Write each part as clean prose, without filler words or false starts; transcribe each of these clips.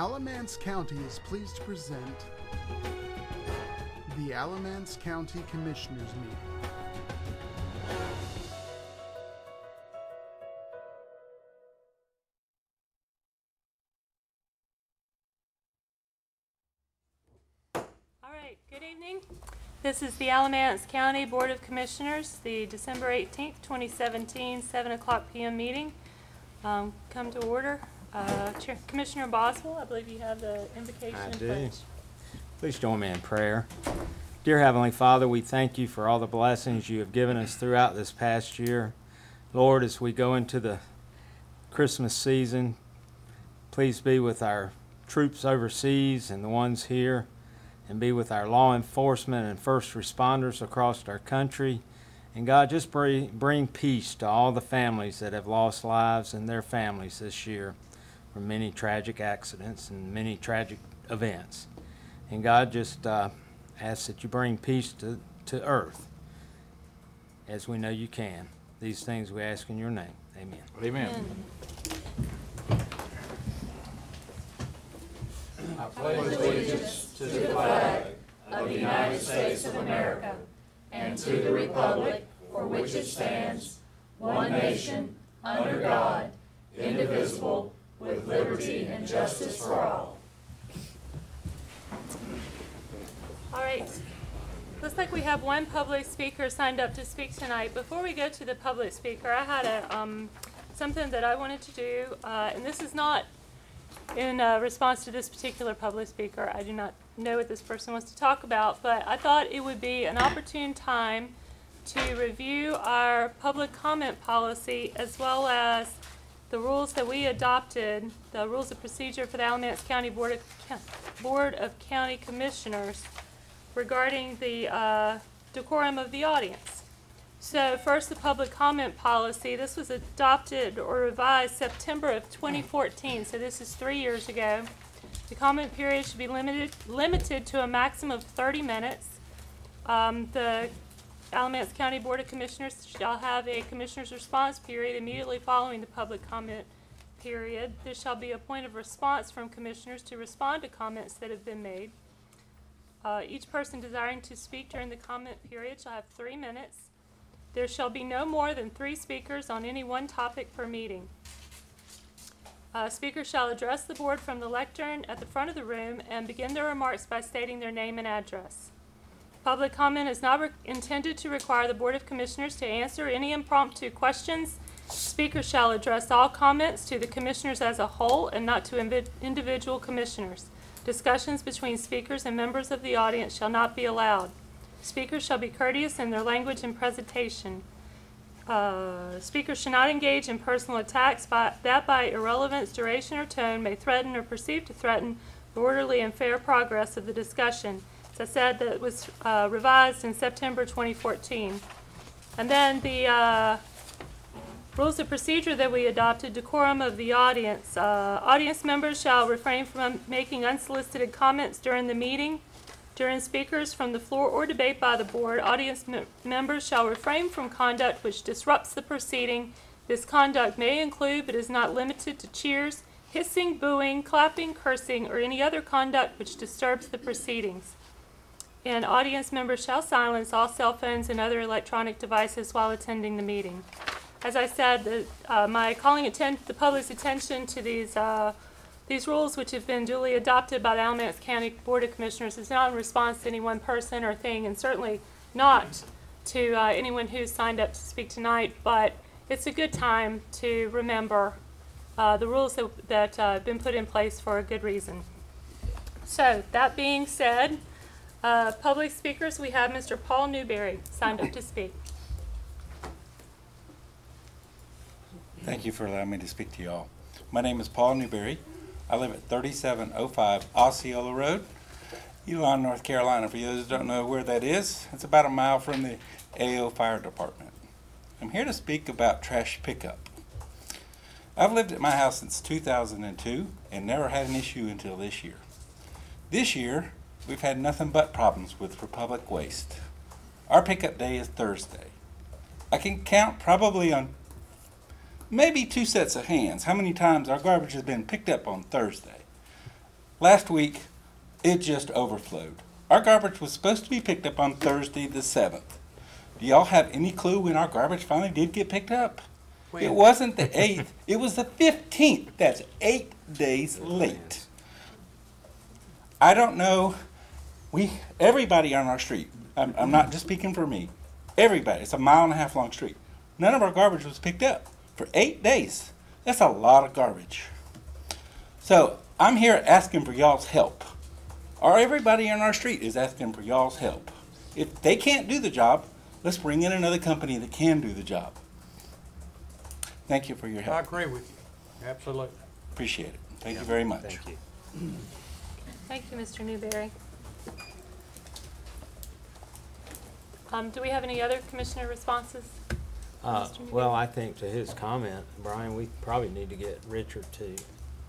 Alamance County is pleased to present the Alamance County Commissioners Meeting. All right, good evening. This is the Alamance County Board of Commissioners, the December 18th, 2017, 7 o'clock p.m. meeting. Come to order. Commissioner Boswell, I believe you have the invocation. I do. Please join me in prayer. Dear Heavenly Father, we thank you for all the blessings you have given us throughout this past year. Lord, as we go into the Christmas season, please be with our troops overseas and the ones here, and be with our law enforcement and first responders across our country. And God, just bring peace to all the families that have lost lives and their families this year from many tragic accidents and many tragic events. And God, just ask that you bring peace to earth, as we know you can. These things we ask in your name. Amen. Amen. I pledge allegiance to the flag of the United States of America and to the republic for which it stands, one nation, under God, indivisible, with liberty and justice for all. All right. Looks like we have one public speaker signed up to speak tonight. Before we go to the public speaker, I had something that I wanted to do, and this is not in response to this particular public speaker. I do not know what this person wants to talk about, but I thought it would be an opportune time to review our public comment policy as well as the rules that we adopted, the rules of procedure for the Alamance County Board of County Commissioners regarding the decorum of the audience. So first, the public comment policy. This was adopted or revised September of 2014, so this is 3 years ago. The comment period should be limited to a maximum of 30 minutes. The Alamance County Board of Commissioners shall have a commissioner's response period immediately following the public comment period. This shall be a point of response from commissioners to respond to comments that have been made. Each person desiring to speak during the comment period shall have 3 minutes. There shall be no more than 3 speakers on any one topic per meeting. Speakers shall address the board from the lectern at the front of the room and begin their remarks by stating their name and address. Public comment is not intended to require the Board of Commissioners to answer any impromptu questions. Speakers shall address all comments to the commissioners as a whole and not to individual commissioners. Discussions between speakers and members of the audience shall not be allowed. Speakers shall be courteous in their language and presentation. Speakers should not engage in personal attacks that by irrelevance, duration, or tone may threaten or perceive to threaten the orderly and fair progress of the discussion. As I said, that was revised in September 2014. And then the rules of procedure that we adopted, decorum of the audience. Audience members shall refrain from making unsolicited comments during the meeting. During speakers from the floor or debate by the board, audience members shall refrain from conduct which disrupts the proceeding. This conduct may include, but is not limited to, cheers, hissing, booing, clapping, cursing, or any other conduct which disturbs the proceedings. And audience members shall silence all cell phones and other electronic devices while attending the meeting. As I said, my calling the public's attention to these rules, which have been duly adopted by the Alamance County Board of Commissioners, is not in response to any one person or thing, and certainly not to anyone who's signed up to speak tonight, but it's a good time to remember the rules that have been put in place for a good reason. So, that being said, public speakers, we have Mr. Paul Newberry signed up to speak. Thank you for allowing me to speak to you all. My name is Paul Newberry. I live at 3705 Osceola Road, Elon, North Carolina. For those who don't know where that is, it's about a mile from the AO Fire Department. I'm here to speak about trash pickup. I've lived at my house since 2002 and never had an issue until this year. This year, we've had nothing but problems with Republic Waste. Our pickup day is Thursday. I can count probably on maybe 2 sets of hands how many times our garbage has been picked up on Thursday. Last week, it just overflowed. Our garbage was supposed to be picked up on Thursday the 7th. Do y'all have any clue when our garbage finally did get picked up? It wasn't the 8th, it was the 15th. That's 8 days late. I don't know, everybody on our street, I'm not just speaking for me, everybody, it's a 1.5 mile long street. None of our garbage was picked up for 8 days. That's a lot of garbage. So I'm here asking for y'all's help. Or everybody on our street is asking for y'all's help. If they can't do the job, let's bring in another company that can do the job. Thank you for your I help. agree with you. Absolutely. Appreciate it. Thank you very much. Thank you. Thank you, Mr. Newberry. Do we have any other commissioner responses? Mr. Newberry? Well, I think to his comment, Brian, we probably need to get Richard to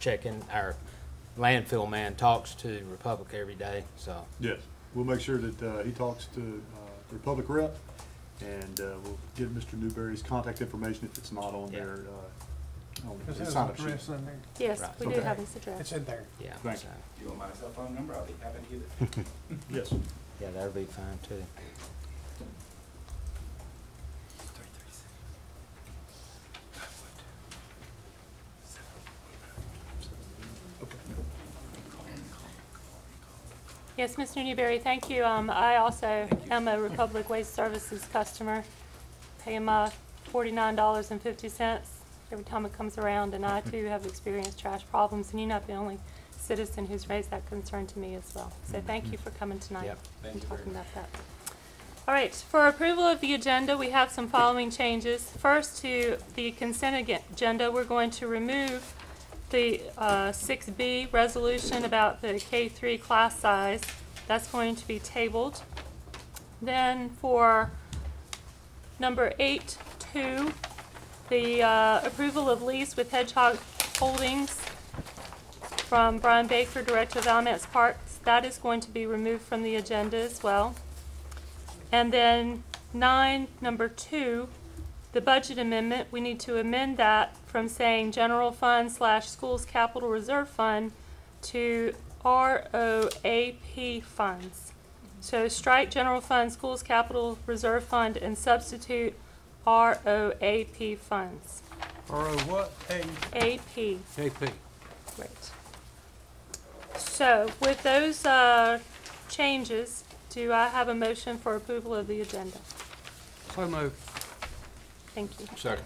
check in. Our landfill man talks to Republic every day, so. Yes, we'll make sure that he talks to the Republic rep, and we'll give Mr. Newberry's contact information if it's not on their on Is the his sign-up sheet. address in there? Yes, Right. we do Okay. have his address. It's in there. Yeah, Thank so, You want my cell phone number? I'll be happy to give it. Yes. yeah, that'll be fine too. Yes, Mr. Newberry, thank you. I also am a Republic Waste Services customer, paying my $49.50 every time it comes around, and I too have experienced trash problems, and you're not the only citizen who's raised that concern to me as well. So thank you for coming tonight Yep. and talking about that. All right, for approval of the agenda, we have some following changes. First, to the consent agenda, we're going to remove the 6B resolution about the K-3 class size. That's going to be tabled. Then for number 8.2, the approval of lease with Hedgehog Holdings from Brian Baker, Director of Alamance Parks, that is going to be removed from the agenda as well. And then 9, number 2, the budget amendment, we need to amend that from saying general fund / schools capital reserve fund to ROAP funds. So strike general fund, schools capital reserve fund, and substitute ROAP funds. Or what? AP. AP. Great. So with those changes, do I have a motion for approval of the agenda? So moved. Thank you. Second.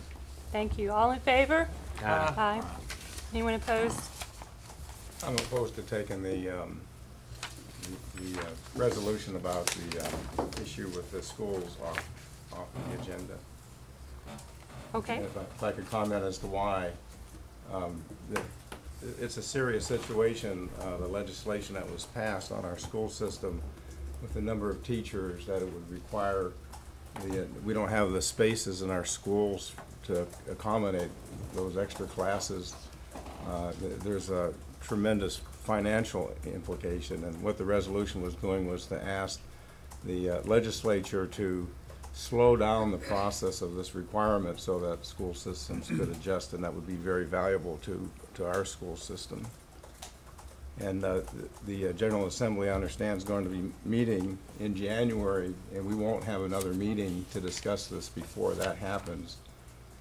Thank you. All in favor? Aye. Aye. Anyone opposed? I'm opposed to taking the resolution about the issue with the schools off the agenda. Okay. If I could comment as to why. It's a serious situation, the legislation that was passed on our school system with the number of teachers that it would require. We don't have the spaces in our schools to accommodate those extra classes. There's a tremendous financial implication, and what the resolution was doing was to ask the legislature to slow down the process of this requirement so that school systems could adjust, and that would be very valuable to our school system. And the General Assembly, I understand, is going to be meeting in January, and we won't have another meeting to discuss this before that happens.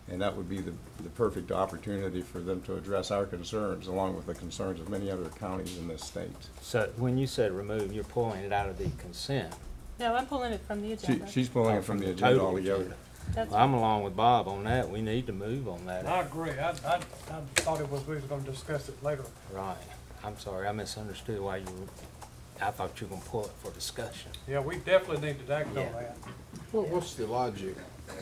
And that would be the perfect opportunity for them to address our concerns, along with the concerns of many other counties in this state. So when you said remove, you're pulling it out of the consent. No, I'm pulling it from the agenda. She's pulling it from the agenda Total altogether. agenda. That's Well, I'm along with Bob on that. We need to move on I that. agree. I thought it was, we was gonna discuss it later. Right. I'm sorry, I misunderstood why you were, I thought you were gonna pull it for discussion. Yeah, we definitely need to act on Yeah. that. Well, what's the logic?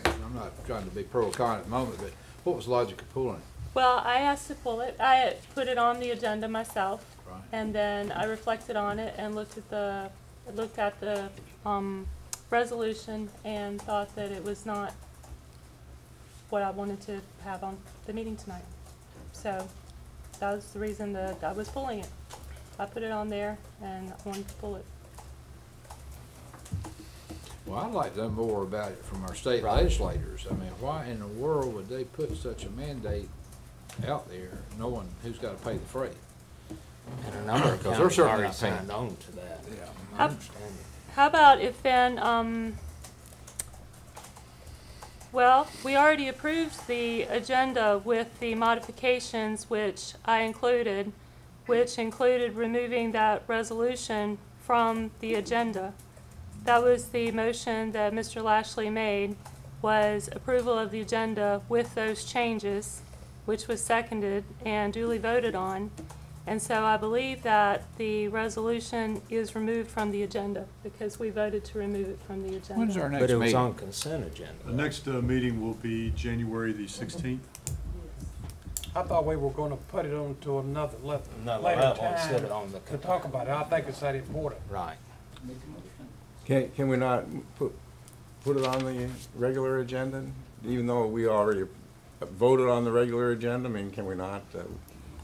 I'm not trying to be pro or con at the moment, but what was the logic of pulling it? Well, I asked to pull it. I put it on the agenda myself, Right. and then I reflected on it and looked at the resolution and thought that it was not what I wanted to have on the meeting tonight. So that was the reason that I was pulling it. I put it on there and I wanted to pull it. Well, I'd like to know more about it from our state legislators. I mean, why in the world would they put such a mandate out there knowing who's gotta pay the freight? And a number of Because they're counties certainly already not paying. signed on to that. Yeah. I understand it. How about if then, well, we already approved the agenda with the modifications which I included, which included removing that resolution from the agenda. That was the motion that Mr. Lashley made, was approval of the agenda with those changes, which was seconded and duly voted on. And so I believe that the resolution is removed from the agenda because we voted to remove it from the agenda. When's our next But it was meeting? on consent agenda. The next meeting will be January the 16th. I thought we were gonna put it on to another level. Another later level time instead of on the to talk about it. I think it's that important. Right. Can we not put it on the regular agenda, even though we already voted on the regular agenda? I mean, can we not?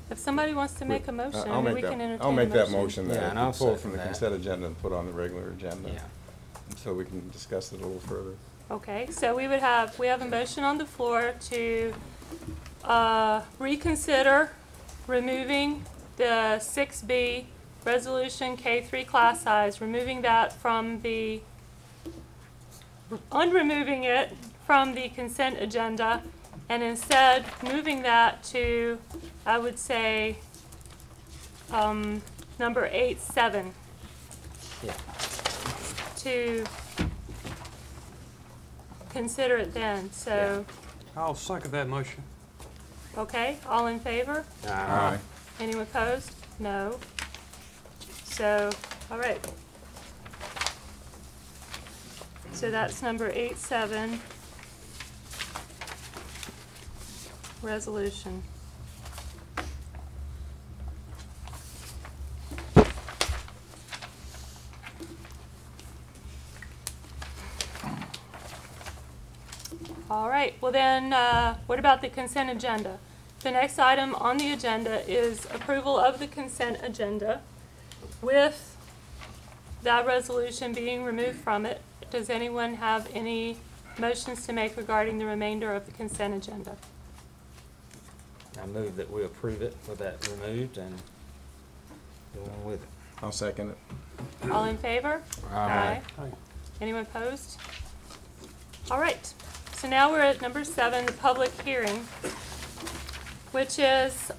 If somebody wants to make a motion, I'll make we can that. entertain a motion. I'll make that motion Yeah, that and I'll we pull it from second the that. consent agenda and put on the regular agenda. Yeah. So we can discuss it a little further. Okay, so we have a motion on the floor to reconsider removing the 6B resolution K3 class size, removing that from the, unremoving it from the consent agenda, and instead moving that to, I would say, number 8-7. Yeah. To consider it then, so, I'll second that motion. okay, all in favor? Aye. Anyone opposed? No. So, all right. So that's number 8-7. Resolution. All right, well then, what about the consent agenda? The next item on the agenda is approval of the consent agenda with that resolution being removed from it. Does anyone have any motions to make regarding the remainder of the consent agenda? I move that we approve it with that removed and go on with it. I'll second it. All in favor? Aye. Aye. Anyone opposed? All right, so now we're at number 7, the public hearing, which is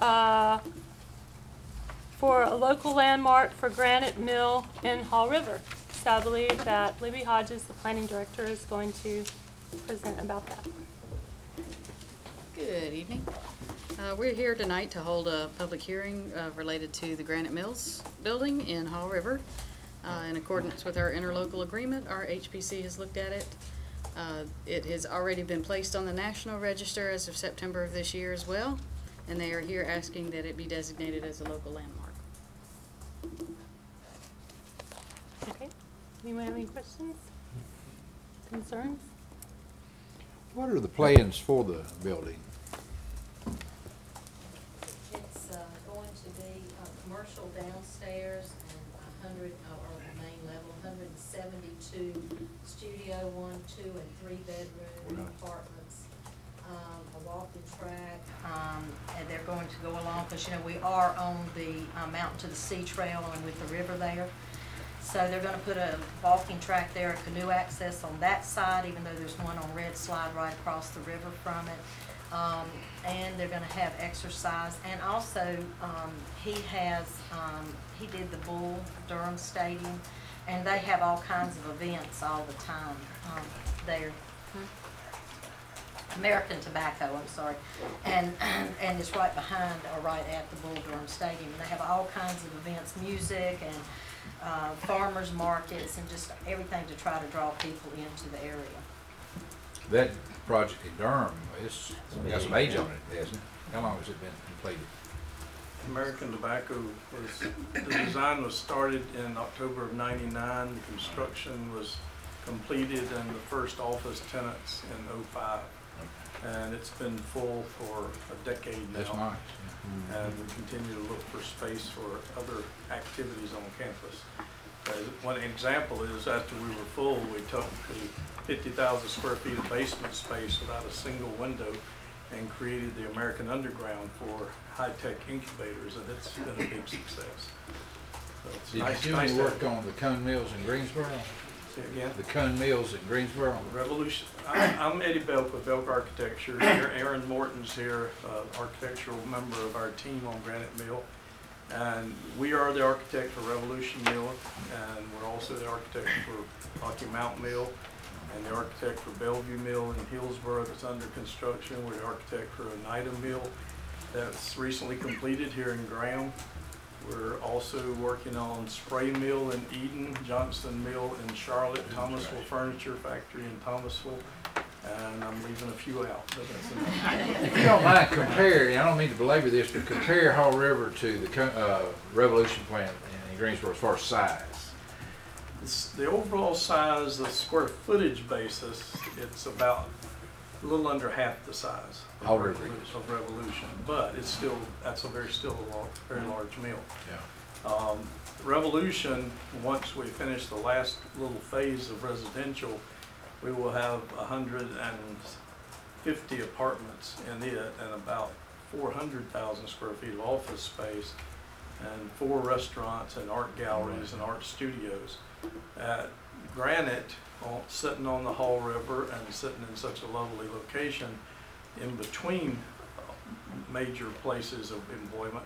for a local landmark for Granite Mill in Hall River. So I believe that Libby Hodges, the planning director, is going to present about that. Good evening. We're here tonight to hold a public hearing related to the Granite Mills building in Hall River. In accordance with our interlocal agreement, our HPC has looked at it. It has already been placed on the National Register as of September of this year as well, and they are here asking that it be designated as a local landmark. Okay, anyone have any questions, concerns? What are the plans for the building? It's going to be commercial downstairs and 100, or the main level, 172 studio, 1, 2, and 3 bedroom apartments. A walking track, and they're going to go along, because you know we are on the Mountain to the Sea Trail and with the river there. So they're going to put a walking track there, a canoe access on that side, even though there's one on Red Slide right across the river from it. And they're going to have exercise, and also he did the Bull Durham Stadium, and they have all kinds of events all the time there. American Tobacco, I'm sorry, and it's right behind or right at the Bull Durham Stadium. And they have all kinds of events, music and farmers markets, and just everything to try to draw people into the area. That project in Durham, it's got some age on it, hasn't it? How long has it been completed? American Tobacco the design was started in October of '99. The construction was completed and the first office tenants in '05. And it's been full for a decade now. That's nice. And we continue to look for space for other activities on campus. One example is after we were full, we took the 50,000 square feet of basement space without a single window and created the American Underground for high-tech incubators, and it's been a big success. So it's Did nice, you do nice any to- work on the Cone Mills in Greensboro? Say again? The Cone Mills in Greensboro? Revolution. I'm Eddie Belk with Belk Architecture. Aaron Morton's here, architectural member of our team on Granite Mill. And we are the architect for Revolution Mill, and we're also the architect for Rocky Mount Mill, and the architect for Bellevue Mill in Hillsborough that's under construction. We're the architect for Oneida Mill that's recently completed here in Graham. We're also working on Spray Mill in Eden, Johnston Mill in Charlotte, Thomasville Furniture Factory in Thomasville, and I'm leaving a few out, but that's enough. If you don't mind comparing, I don't mean to belabor this, but compare Hall River to the Revolution plant in Greensboro as far as size. The overall size, the square footage basis, it's about a little under half the size Hall of River Revolution, but it's still, that's still a very large mill. Yeah. Revolution, once we finish the last little phase of residential, we will have 150 apartments in it and about 400,000 square feet of office space and 4 restaurants and art galleries and art studios. At Granite, sitting on the Hall River and sitting in such a lovely location in between major places of employment,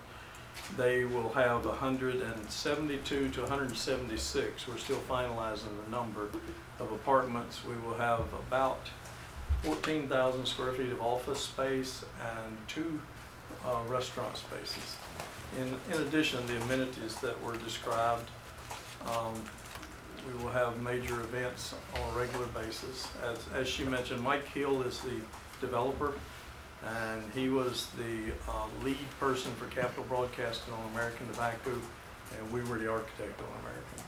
they will have 172 to 176. We're still finalizing the number of apartments. We will have about 14,000 square feet of office space and 2 restaurant spaces. In addition, the amenities that were described, we will have major events on a regular basis. As she mentioned, Mike Hill is the developer, and he was the lead person for Capital Broadcasting on American Tobacco, and we were the architect on American.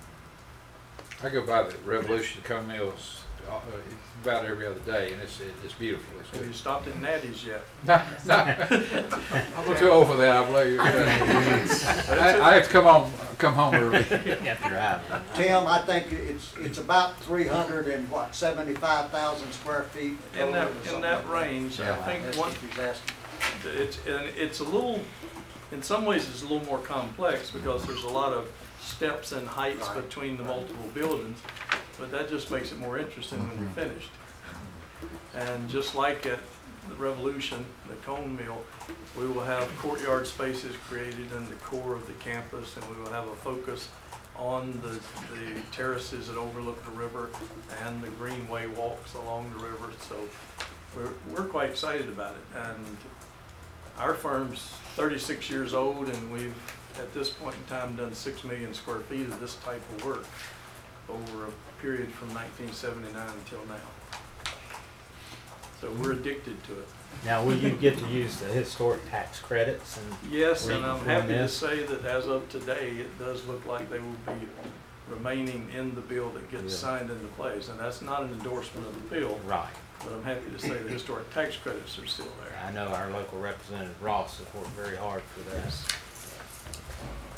I go by the Revolution Cone Mills about every other day, and it's beautiful. It's Have you good. stopped at Natty's yet? No, I'm too old for that, I believe. I have to come home early. Tim, I think it's about 375,000 square feet. In that range, Yeah. I think That's one, what he's asking. it's a little, in some ways it's a little more complex because there's a lot of steps and heights between the multiple buildings, but that just makes it more interesting when you're finished. And just like at the Revolution, the Cone Mill, we will have courtyard spaces created in the core of the campus, and we will have a focus on the terraces that overlook the river and the greenway walks along the river. So we're quite excited about it. And our firm's 36 years old, and we've at this point in time done 6 million square feet of this type of work over a period from 1979 until now. So we're addicted to it. Now, will you get to use the historic tax credits? And Yes, and I'm happy to this? say that as of today, it does look like they will be remaining in the bill that gets signed into place. And that's not an endorsement of the bill, Right. but I'm happy to say the historic tax credits are still there. I know our local representative Ross has worked very hard for that.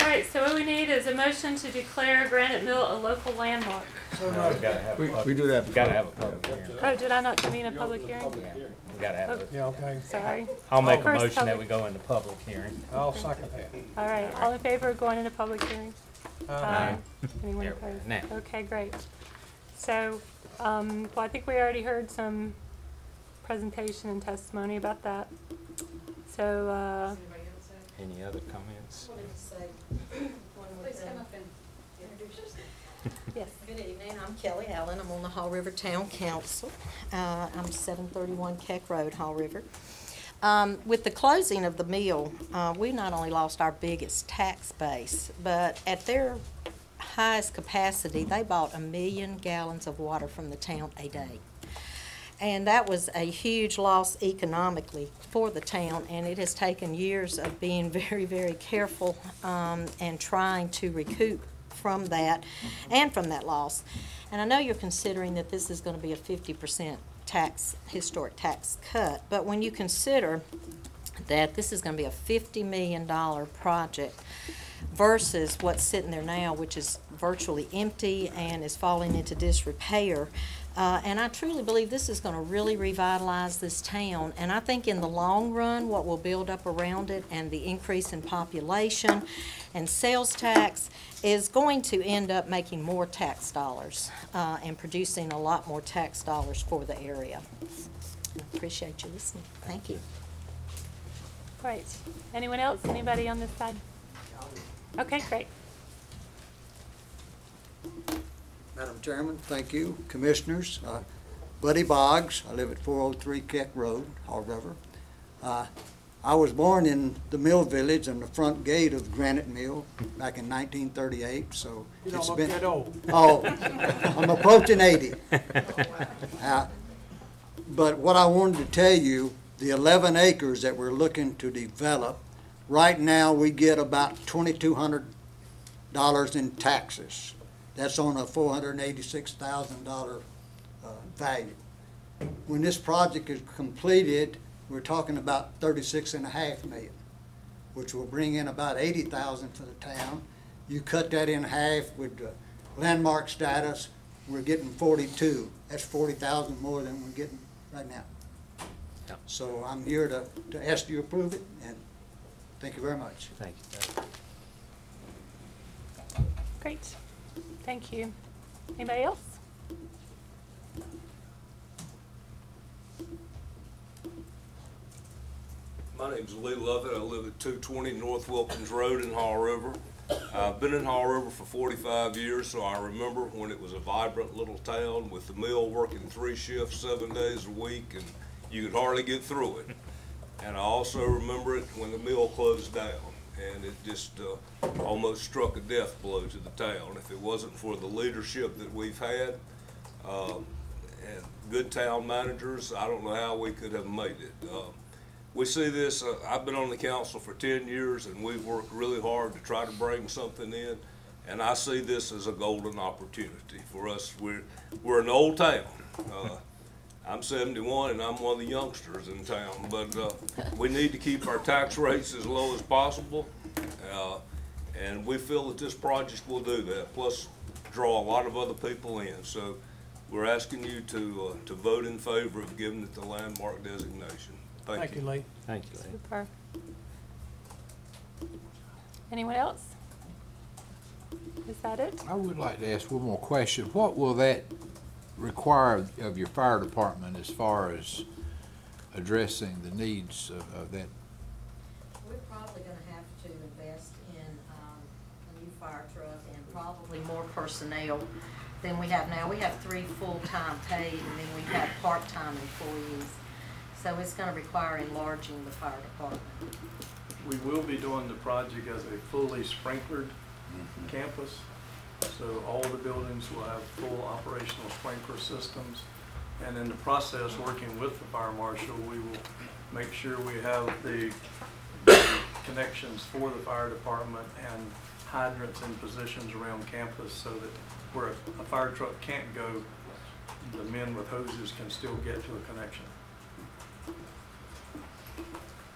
All right, so what we need is a motion to declare Granite Mill a local landmark. We gotta have a We do that. We gotta have a public hearing. Oh, did I not convene a public hearing? Yeah, we gotta have it. Yeah, okay. Sorry. I'll make a First motion that public- we go into public hearing. I'll second that. All right, all in favor of going into public hearing? Anyone There, opposed? now. Okay, great. So, well, I think we already heard some presentation and testimony about that. So, Any other comments? Please come up and introduce yourself. yes. Good evening, I'm Kelly Allen, I'm on the Hall River Town Council. I'm 731 Keck Road, Hall River. With the closing of the mill, we not only lost our biggest tax base, but at their highest capacity, they bought 1 million gallons of water from the town a day. And that was a huge loss economically for the town, and it has taken years of being very, very careful and trying to recoup from that and from that loss. And I know you're considering that this is going to be a 50% historic tax cut, but when you consider that this is going to be a $50 million project versus what's sitting there now, which is virtually empty and is falling into disrepair, And I truly believe this is going to really revitalize this town. And I think in the long run, what will build up around it and the increase in population and sales tax is going to end up making more tax dollars and producing a lot more tax dollars for the area. I appreciate you listening. Thank you. Great. Anyone else? Anybody on this side? Okay, great. Madam Chairman, thank you. Commissioners, Buddy Boggs, I live at 403 Keck Road, Haw River. I was born in the mill village on the front gate of Granite Mill back in 1938, so You don't it's look been... that old. Oh, I'm approaching 80. But what I wanted to tell you, the 11 acres that we're looking to develop, right now we get about $2,200 in taxes. That's on a $486,000 value. When this project is completed, we're talking about $36.5 million, which will bring in about $80,000 for the town. You cut that in half with the landmark status, we're getting 42. That's 40,000 more than we're getting right now. Yep. So I'm here to ask you to approve it, and thank you very much. Thank you. Great. Thank you. Anybody else? My name's Lee Lovett. I live at 220 North Wilkins Road in Haw River. I've been in Haw River for 45 years, so I remember when it was a vibrant little town with the mill working 3 shifts, 7 days a week, and you could hardly get through it. And I also remember it when the mill closed down, and it just almost struck a death blow to the town. If it wasn't for the leadership that we've had and good town managers, I don't know how we could have made it. We see this, I've been on the council for 10 years, and we've worked really hard to try to bring something in, and I see this as a golden opportunity for us. We're an old town. I'm 71 and I'm one of the youngsters in town, but we need to keep our tax rates as low as possible, and we feel that this project will do that, plus draw a lot of other people in. So we're asking you to vote in favor of giving it the landmark designation. Thank you, Lee. Thank you, Lee. Super. Anyone else? Is that it? I would like to ask one more question. What will that require of your fire department as far as addressing the needs of that? We're probably going to have to invest in a new fire truck and probably more personnel than we have now. We have 3 full-time paid, and then we have part-time employees. So it's going to require enlarging the fire department. We will be doing the project as a fully sprinklered campus. So all the buildings will have full operational sprinkler systems. And in the process, working with the fire marshal, we will make sure we have the connections for the fire department and hydrants in positions around campus so that where a fire truck can't go, the men with hoses can still get to a connection.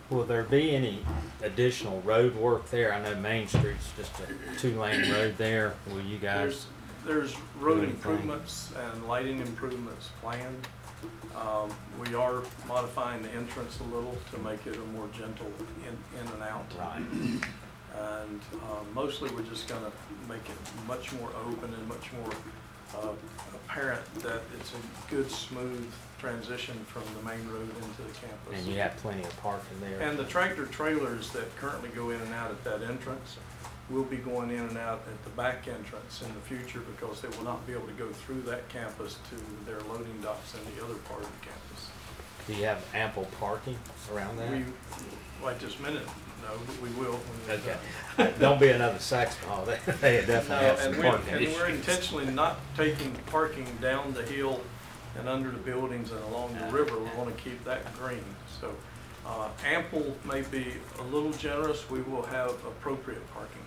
Will there be any additional road work there? I know Main Street's just a 2-lane road there. Will you guys? There's road improvements and lighting improvements planned. We are modifying the entrance a little to make it a more gentle in and out. Right. And mostly we're just going to make it much more open and much more apparent that it's a good, smooth transition from the main road into the campus. And you have plenty of parking there. And the tractor trailers that currently go in and out at that entrance will be going in and out at the back entrance in the future because they will not be able to go through that campus to their loading docks in the other part of the campus. Do you have ample parking around that? Right this minute, no, but we will. Okay. Don't be another Saxon Hall. They definitely have some parking And we're intentionally not taking parking down the hill and under the buildings and along the river. We want to keep that green. So ample may be a little generous. We will have appropriate parking.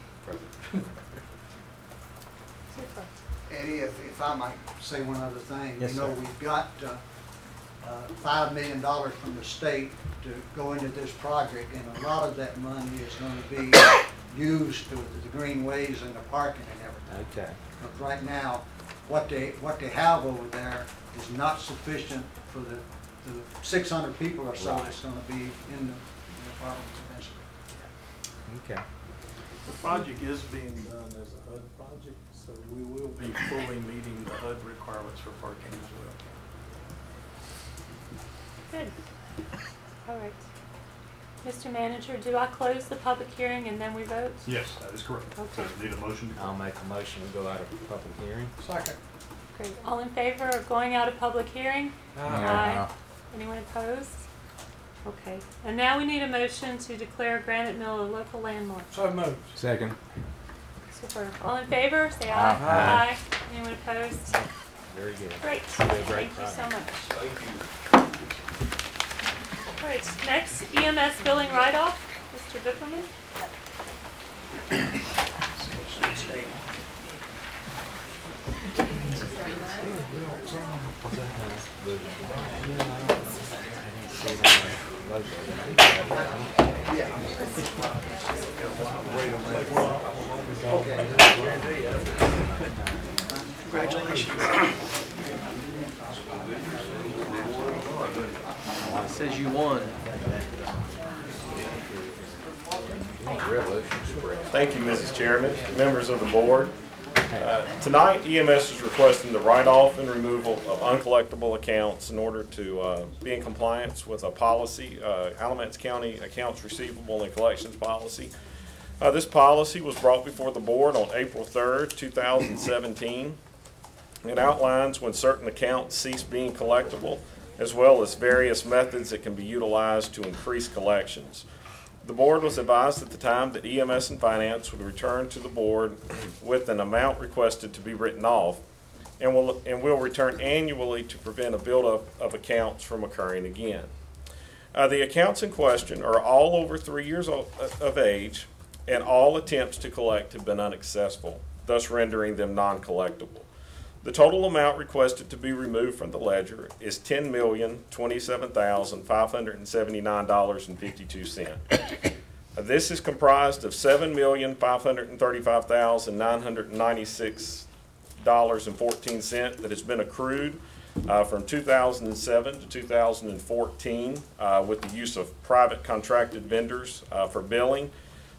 Eddie, if I might say one other thing. Yes, you know, sir. we've got $5 million from the state to go into this project, and a lot of that money is going to be used to the greenways and the parking and everything. Okay. But right now, what they have over there is not sufficient for the 600 people or so that's gonna be in the apartments eventually. Okay. The project is being done as a HUD project, so we will be fully meeting the HUD requirements for parking as well. Good. All right. Mr. Manager, do I close the public hearing and then we vote? Yes, that is correct. Okay. So need a motion? I'll make a motion to go out of public hearing. Second. Great. All in favor of going out of public hearing? Aye. Anyone opposed? Okay. And now we need a motion to declare Granite Mill a local landmark. So moved. Second. Super. All in favor, say aye. Aye. Aye. Anyone opposed? Very good. Great. Great Thank you so project. much. Thank you. All right, next EMS billing write-off, Mr. Bickerman. Congratulations. It says you won. Thank you, Mrs. Chairman, members of the board. Tonight, EMS is requesting the write-off and removal of uncollectible accounts in order to be in compliance with a policy, Alamance County Accounts Receivable and Collections Policy. This policy was brought before the board on April 3rd, 2017. It outlines when certain accounts cease being collectible, as well as various methods that can be utilized to increase collections. The board was advised at the time that EMS and Finance would return to the board with an amount requested to be written off, and will return annually to prevent a buildup of accounts from occurring again. The accounts in question are all over 3 years of age, and all attempts to collect have been unsuccessful, thus rendering them non-collectible. The total amount requested to be removed from the ledger is $10,027,579.52. This is comprised of $7,535,996.14 that has been accrued from 2007 to 2014 with the use of private contracted vendors for billing,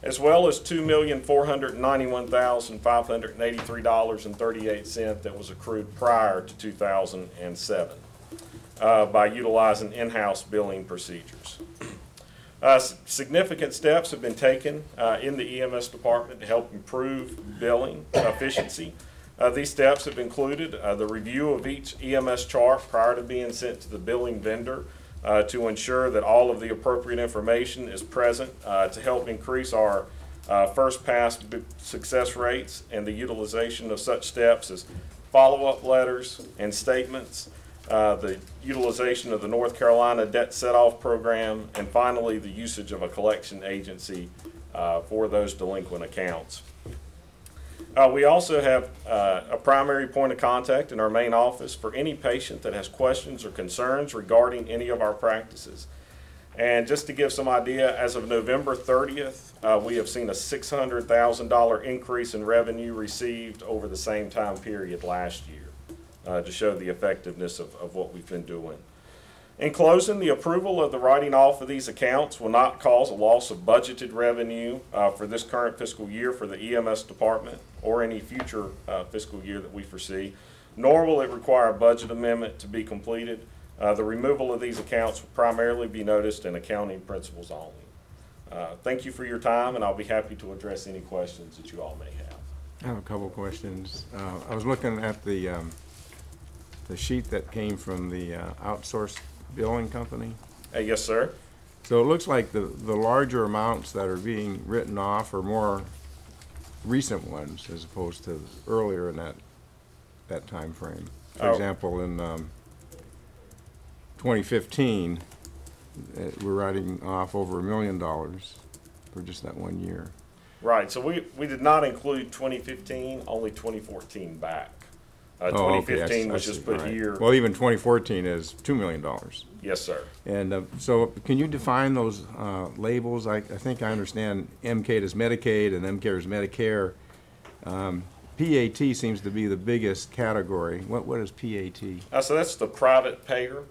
as well as $2,491,583.38 that was accrued prior to 2007 by utilizing in-house billing procedures. Significant steps have been taken in the EMS department to help improve billing efficiency. These steps have included the review of each EMS chart prior to being sent to the billing vendor to ensure that all of the appropriate information is present to help increase our first pass success rates, and the utilization of such steps as follow-up letters and statements, the utilization of the North Carolina debt set-off program, and finally the usage of a collection agency for those delinquent accounts. We also have a primary point of contact in our main office for any patient that has questions or concerns regarding any of our practices. And just to give some idea, as of November 30th, we have seen a $600,000 increase in revenue received over the same time period last year to show the effectiveness of what we've been doing. In closing, the approval of the writing off of these accounts will not cause a loss of budgeted revenue for this current fiscal year for the EMS department or any future fiscal year that we foresee, nor will it require a budget amendment to be completed. The removal of these accounts will primarily be noticed in accounting principles only. Thank you for your time, and I'll be happy to address any questions that you all may have. I have a couple of questions. I was looking at the sheet that came from the outsourced billing company. Yes, sir. So it looks like the larger amounts that are being written off are more recent ones as opposed to earlier in that time frame. For example, in 2015, we're writing off over $1 million for just that 1 year. Right. So we did not include 2015, only 2014 back. 2015 was just put here. Well, even 2014 is $2 million. Yes, sir. And so can you define those labels? I think I understand MCAID is Medicaid and MCARE is Medicare. PAT seems to be the biggest category. What is PAT? So that's the private payer,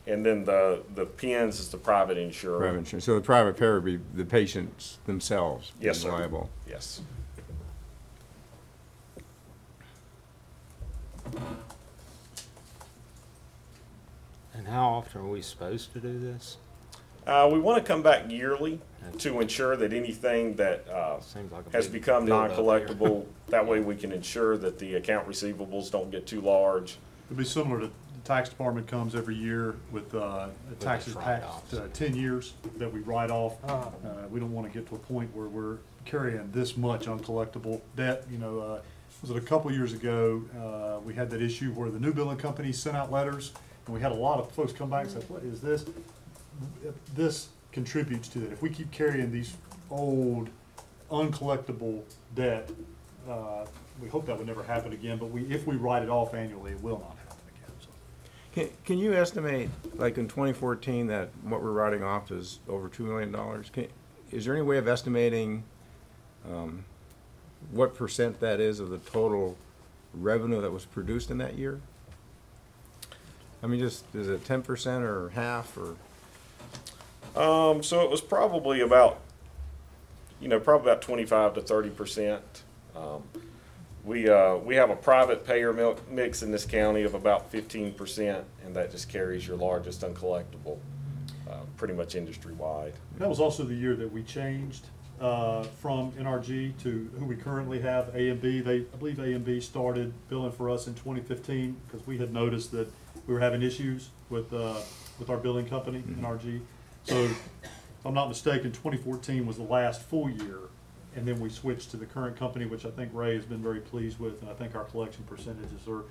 and then the PINS is the private insurer. Private insurance. So the private payer would be the patients themselves. Yes, being sir. liable. Yes. And how often are we supposed to do this? We want to come back yearly to ensure that anything that Seems like a has big become build-up here. non-collectible, that way we can ensure that the account receivables don't get too large. It'd be similar to, the tax department comes every year with taxes write-offs. past 10 years that we write off. We don't want to get to a point where we're carrying this much uncollectible debt. You know, was it a couple years ago, we had that issue where the new billing companies sent out letters, and we had a lot of folks come back and say, what is this? This contributes to that. If we keep carrying these old, uncollectible debt, we hope that would never happen again, but if we write it off annually, it will not happen again. So. Can you estimate, like in 2014, that what we're writing off is over $2 million? Is there any way of estimating what % that is of the total revenue that was produced in that year? I mean, just, is it 10% or half or? So it was probably about, probably about 25 to 30%. We have a private payer mix in this county of about 15%, and that just carries your largest uncollectible, pretty much industry-wide. That was also the year that we changed from NRG to who we currently have, A&B. I believe A&B started billing for us in 2015 because we had noticed that we were having issues with our billing company, NRG. So, if I'm not mistaken, 2014 was the last full year, and then we switched to the current company, which I think Ray has been very pleased with, and I think our collection percentages are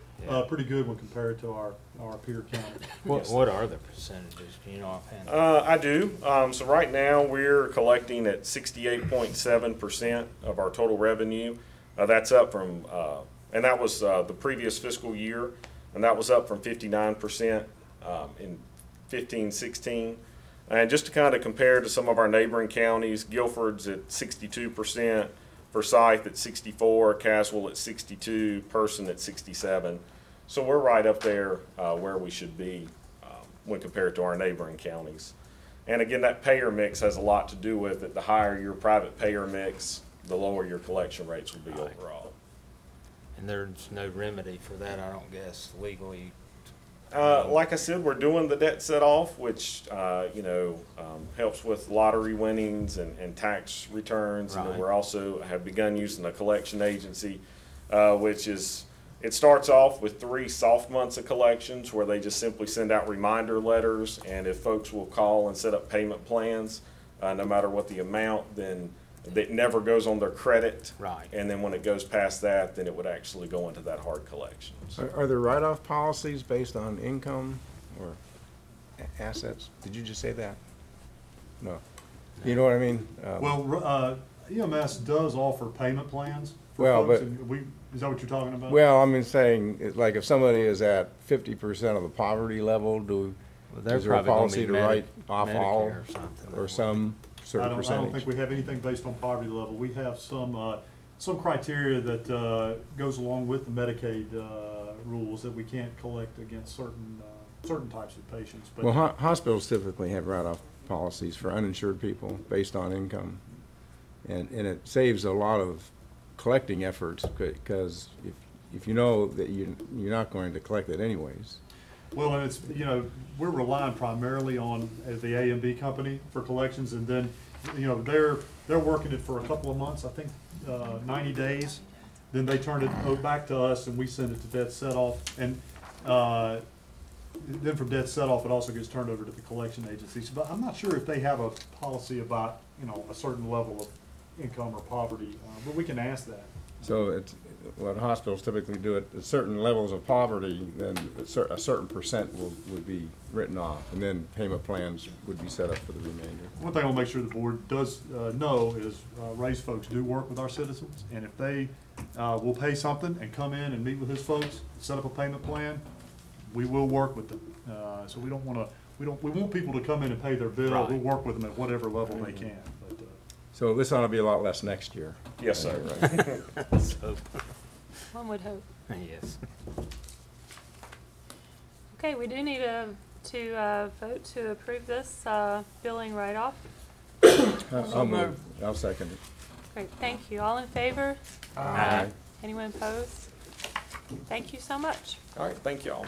pretty good when compared to our peer counties. What are the percentages? Do you know offhand? I do. So right now we're collecting at 68.7% of our total revenue. That's up from, and that was the previous fiscal year, and that was up from 59% in 15-16. And just to kind of compare to some of our neighboring counties, Guilford's at 62%, Forsyth at 64, Caswell at 62, Person at 67. So we're right up there where we should be when compared to our neighboring counties. And again, that payer mix has a lot to do with it. The higher your private payer mix, the lower your collection rates will be overall. And there's no remedy for that, I don't guess, legally. Like I said, we're doing the debt set off, which helps with lottery winnings and tax returns. Right. And then we're also have begun using a collection agency, which is, it starts off with 3 soft months of collections where they just simply send out reminder letters, and if folks will call and set up payment plans, no matter what the amount, then it never goes on their credit. Right. And then when it goes past that, then it would actually go into that hard collections. Are there write-off policies based on income or assets? Did you just say that? No. You know what I mean? EMS does offer payment plans for Well, folks, but- and is that what you're talking about? Well, I'm saying, like, if somebody is at 50% of the poverty level, they're is there a probably gonna policy be to write off Medicare all or something. or some certain I don't percentage? think we have anything based on poverty level. We have some criteria that goes along with the Medicaid rules that we can't collect against certain types of patients. But Well, hospitals typically have write-off policies for uninsured people based on income. And it saves a lot of collecting efforts because if you know that you're not going to collect it anyways. Well, and it's, we're relying primarily on the A&B company for collections, and then, they're working it for a couple of months, I think, 90 days. Then they turn it back to us, and we send it to debt set-off. And then from debt set-off, it also gets turned over to the collection agencies. But I'm not sure if they have a policy about, a certain level of income or poverty, but we can ask that. So it's, what hospitals typically do at certain levels of poverty, then a certain percent would be written off, and then payment plans would be set up for the remainder. One thing I want to make sure the board does know is Ray's folks do work with our citizens, and if they will pay something and come in and meet with his folks, set up a payment plan, we will work with them. So we don't want to, we want people to come in and pay their bill. Right. We'll work with them at whatever level they can. But, So this ought to be a lot less next year. Yes, sir. Right. Let's hope. One would hope. Yes. Okay, we do need to vote to approve this billing write-off. I'll move. I'll second it. Great, thank you. All in favor? Aye. Anyone opposed? Thank you so much. All right, thank you all.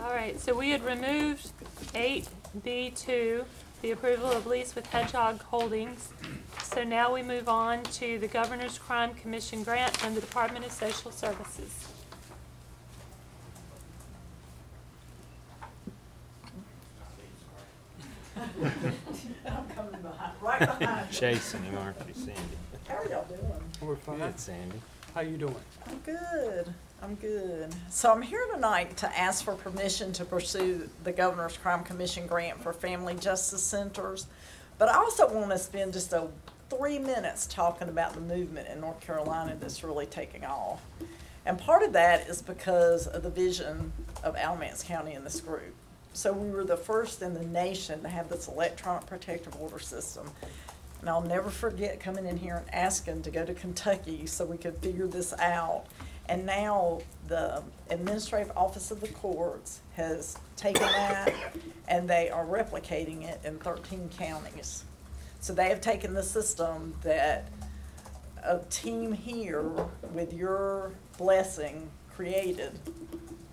All right, so we had removed 8B2, the approval of lease with Hedgehog Holdings. So now we move on to the Governor's Crime Commission grant from the Department of Social Services. I'm coming behind, right behind you. Chasing him, aren't you, Sandy? How are y'all doing? We're fine. Good, Sandy. How you doing? I'm good. I'm good. So I'm here tonight to ask for permission to pursue the Governor's Crime Commission grant for family justice centers. But I also want to spend just 3 minutes talking about the movement in North Carolina that's really taking off. And part of that is because of the vision of Alamance County in this group. So we were the first in the nation to have this electronic protective order system. And I'll never forget coming in here and asking to go to Kentucky so we could figure this out. And now the Administrative Office of the Courts has taken that and they are replicating it in 13 counties. So they have taken the system that a team here, with your blessing, created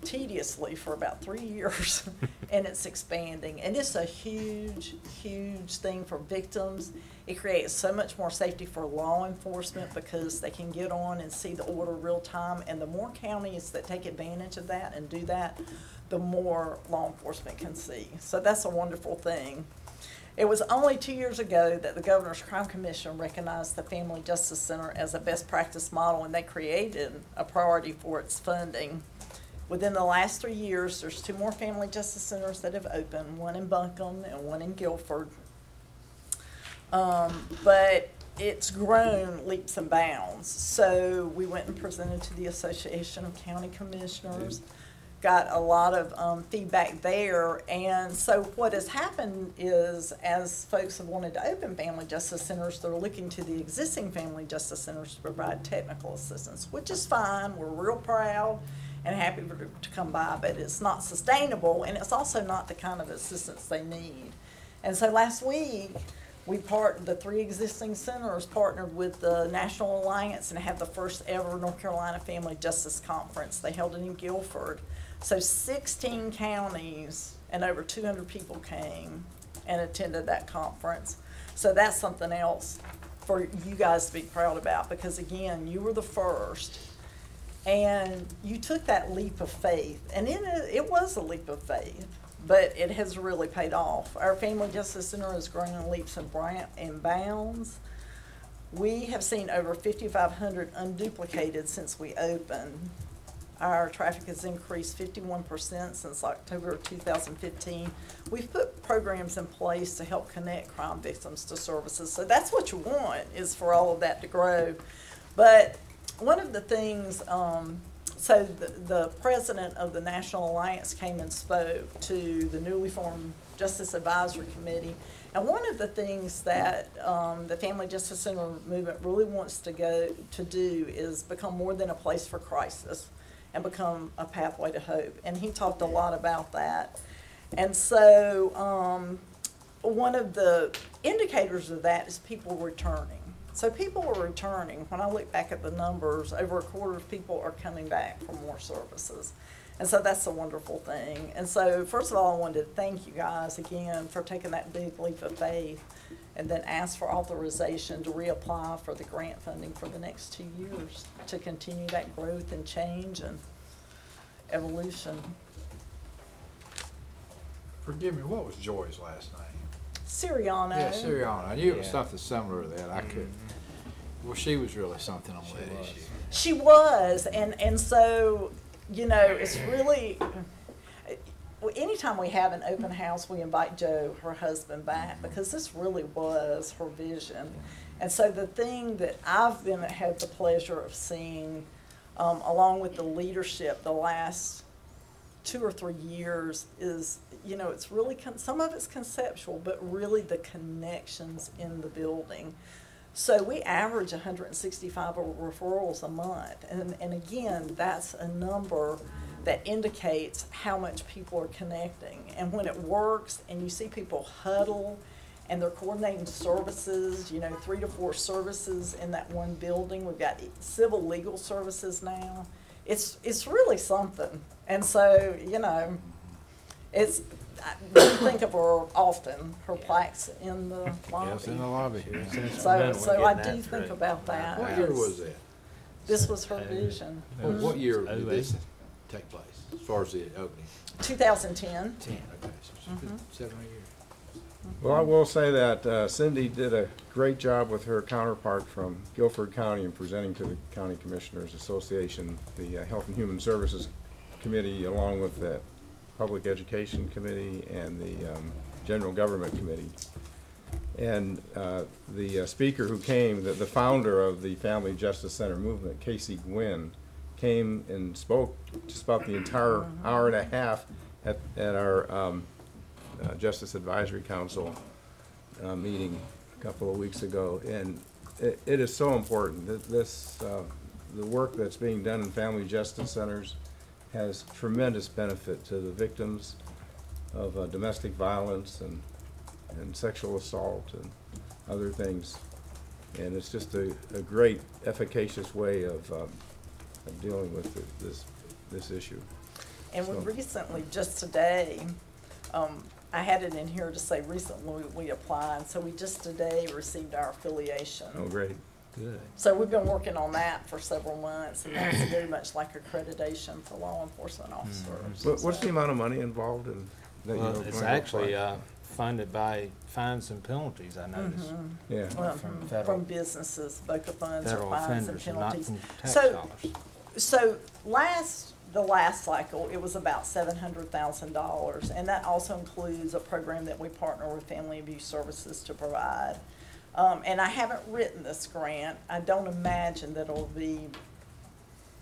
tediously for about 3 years, and it's expanding. And it's a huge, huge thing for victims. It creates so much more safety for law enforcement because they can get on and see the order real time. And the more counties that take advantage of that and do that, the more law enforcement can see. So that's a wonderful thing. It was only 2 years ago that the Governor's Crime Commission recognized the Family Justice Center as a best practice model, and they created a priority for its funding. Within the last 3 years, there's 2 more family justice centers that have opened, one in Buncombe and one in Guilford. But it's grown leaps and bounds. So we went and presented to the Association of County Commissioners, got a lot of feedback there. And so what has happened is, as folks have wanted to open family justice centers, they're looking to the existing family justice centers to provide technical assistance, which is fine. We're real proud and happy to come by, but it's not sustainable, and it's also not the kind of assistance they need. And so last week, the 3 existing centers partnered with the National Alliance and had the first ever North Carolina Family Justice Conference. They held it in Guilford. So 16 counties and over 200 people came and attended that conference. So that's something else for you guys to be proud about, because again, you were the first. And you took that leap of faith, and it was a leap of faith, but it has really paid off. Our Family Justice Center has grown in leaps and bounds. We have seen over 5,500 unduplicated since we opened. Our traffic has increased 51% since October of 2015. We've put programs in place to help connect crime victims to services. So that's what you want, is for all of that to grow. But one of the things, so the president of the National Alliance came and spoke to the newly formed Justice Advisory Committee. And one of the things that the Family Justice Center movement really wants to do is become more than a place for crisis and become a pathway to hope. And he talked a lot about that. And so one of the indicators of that is people returning. So people are returning. When I look back at the numbers, over a quarter of people are coming back for more services. And so that's a wonderful thing. And so first of all, I wanted to thank you guys again for taking that big leap of faith and then ask for authorization to reapply for the grant funding for the next 2 years to continue that growth and change and evolution. Forgive me, what was Joy's last name? Siriano. Yeah, Siriano. I knew it was something similar to that. I couldn't. Well, she was really something on that issue. She was, and so, you know, it's really, anytime we have an open house, we invite Joe, her husband, back, because this really was her vision. And so the thing that I've had the pleasure of seeing, along with the leadership the last 2 or 3 years, is, you know, it's really, some of it's conceptual, but really the connections in the building. So we average 165 referrals a month. And again, that's a number that indicates how much people are connecting. And when it works and you see people huddle and they're coordinating services, 3 to 4 services in that one building. We've got civil legal services now. It's really something. And so, it's, we think of her often, her plaques in the lobby. Yes, in the lobby. So I do think about that. What year was that? This was her vision. What year did this take place, as far as the opening? 2010. 10, okay, so it's 7 or 8 years. Well, I will say that Cindy did a great job with her counterpart from Guilford County in presenting to the County Commissioners Association, the Health and Human Services Committee, along with the Public Education Committee and the General Government Committee. And the speaker who came, the founder of the Family Justice Center movement, Casey Gwynn, came and spoke just about the entire hour and a half at our Justice Advisory Council meeting a couple of weeks ago, and it is so important that the work that's being done in family justice centers has tremendous benefit to the victims of domestic violence and sexual assault and other things, and it's just a great efficacious way of dealing with this issue. And we recently, just today, I had it in here to say recently we applied, so we just today received our affiliation. Oh, great. Good. So we've been working on that for several months, and that's very much like accreditation for law enforcement officers. What's the amount of money involved in that? Well, it's actually funded by fines and penalties, I noticed. Yeah. Well, from businesses, BOCA funds, or fines and penalties. So the last cycle, it was about $700,000, and that also includes a program that we partner with Family Abuse Services to provide. And I haven't written this grant. I don't imagine that it'll be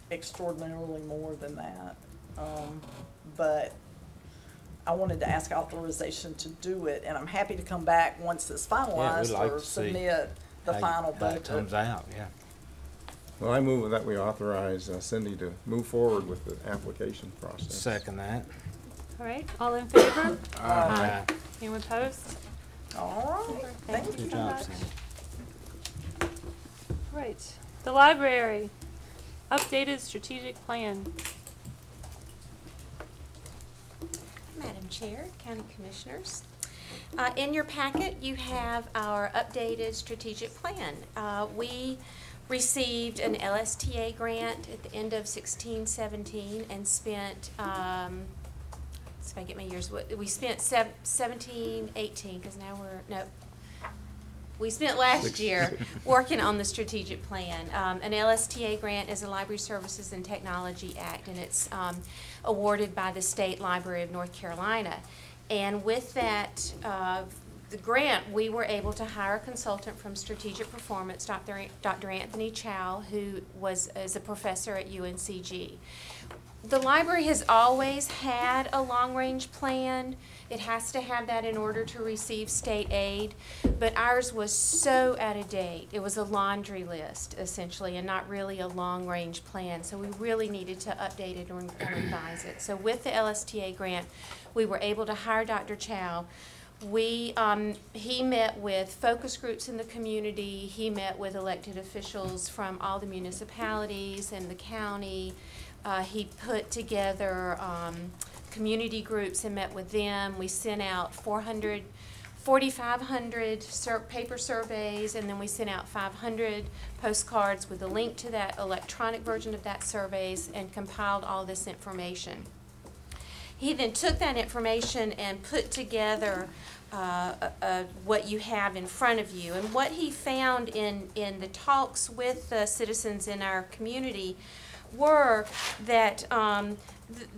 extraordinarily more than that. But I wanted to ask authorization to do it, and I'm happy to come back once it's finalized or submit the final budget. How it comes out, yeah. Well, I move that we authorize Cindy to move forward with the application process. Second that. All right, all in favor? Aye. Anyone opposed? All right, thank you Good so job, much. Cindy. Right, the library, updated strategic plan. Madam Chair, County Commissioners, in your packet you have our updated strategic plan. We received an LSTA grant at the end of 16-17 and spent, let's see if I get my years, we spent 17-18, because now we spent last year working on the strategic plan. An LSTA grant is a Library Services and Technology Act, and it's awarded by the State Library of North Carolina. And with that, the grant, we were able to hire a consultant from Strategic Performance, Dr. Anthony Chow, who is a professor at UNCG. The library has always had a long-range plan. It has to have that in order to receive state aid, but ours was so out of date. It was a laundry list, essentially, and not really a long-range plan, so we really needed to update it and revise it. So with the LSTA grant, we were able to hire Dr. Chow. He met with focus groups in the community. He met with elected officials from all the municipalities and the county. He put together community groups and met with them. We sent out 4,500 paper surveys, and then we sent out 500 postcards with a link to that electronic version of that surveys, and compiled all this information. He then took that information and put together what you have in front of you. And what he found in the talks with the citizens in our community were that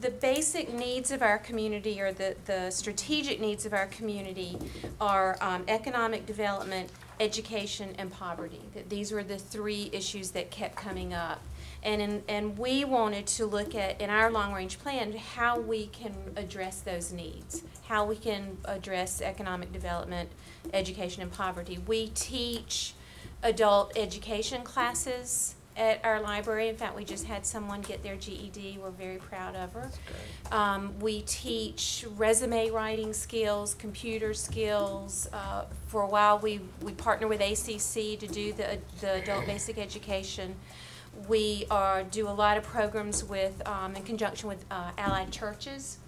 the basic needs of our community, or the strategic needs of our community, are economic development, education, and poverty. That these were the 3 issues that kept coming up. And we wanted to look at, in our long-range plan, how we can address those needs, how we can address economic development, education, and poverty. We teach adult education classes at our library. In fact, we just had someone get their GED. We're very proud of her. We teach resume writing skills, computer skills. For a while, we partner with ACC to do the adult basic education. We do a lot of programs with, in conjunction with allied churches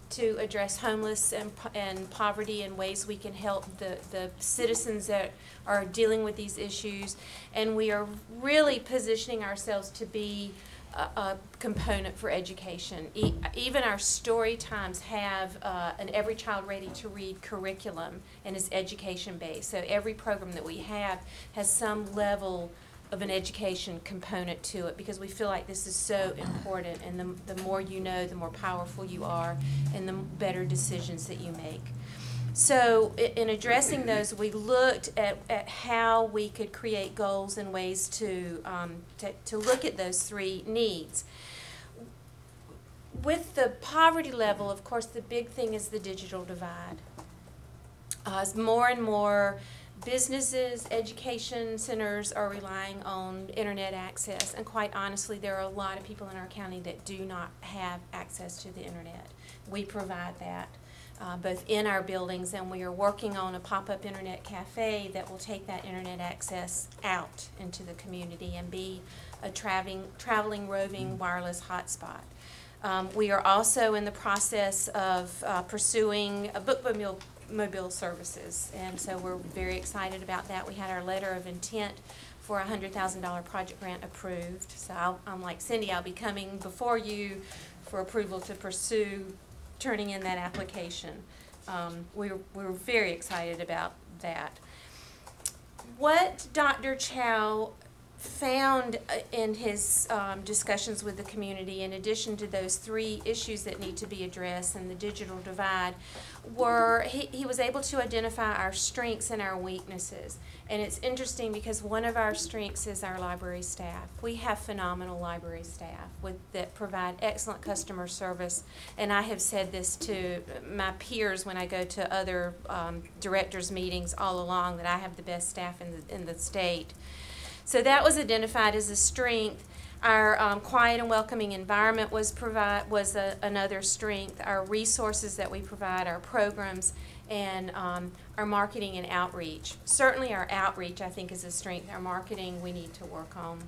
to address homeless and poverty and ways we can help the citizens that are dealing with these issues. And we are really positioning ourselves to be a component for education. Even our story times have an Every Child Ready to Read curriculum and is education based. So every program that we have has some level of an education component to it, because we feel like this is so important, and the more you know, the more powerful you are, and the better decisions that you make. So in addressing those, we looked at how we could create goals and ways to look at those three needs. With the poverty level, of course, the big thing is the digital divide. As more and more businesses, education centers are relying on internet access, and quite honestly, there are a lot of people in our county that do not have access to the internet. We provide that both in our buildings, and we are working on a pop-up internet cafe that will take that internet access out into the community and be a traveling roving wireless hotspot. We are also in the process of pursuing a bookmobile services, and so we're very excited about that. We had our letter of intent for a $100,000 project grant approved. So I'm like Cindy, I'll be coming before you for approval to pursue turning in that application. We're very excited about that. What Dr. Chow found in his discussions with the community, in addition to those three issues that need to be addressed and the digital divide, were he was able to identify our strengths and our weaknesses. And it's interesting because one of our strengths is our library staff. We have phenomenal library staff that provide excellent customer service, and I have said this to my peers when I go to other directors' meetings all along, that I have the best staff in the state. So that was identified as a strength. Our quiet and welcoming environment was another strength. Our resources that we provide, our programs, and our marketing and outreach. Certainly our outreach, I think, is a strength. Our marketing we need to work on.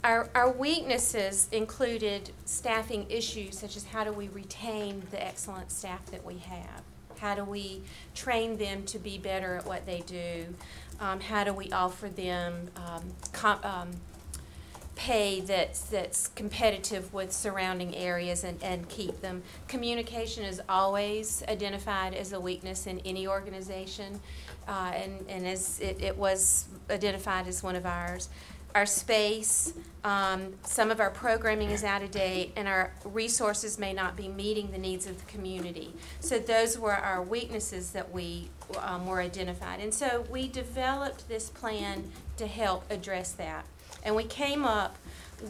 Our weaknesses included staffing issues, such as how do we retain the excellent staff that we have? How do we train them to be better at what they do? How do we offer them pay that's competitive with surrounding areas and keep them? Communication is always identified as a weakness in any organization, and as it was identified as one of ours. Our space, some of our programming is out of date, and our resources may not be meeting the needs of the community. So those were our weaknesses that we were identified. And so we developed this plan to help address that. And we came up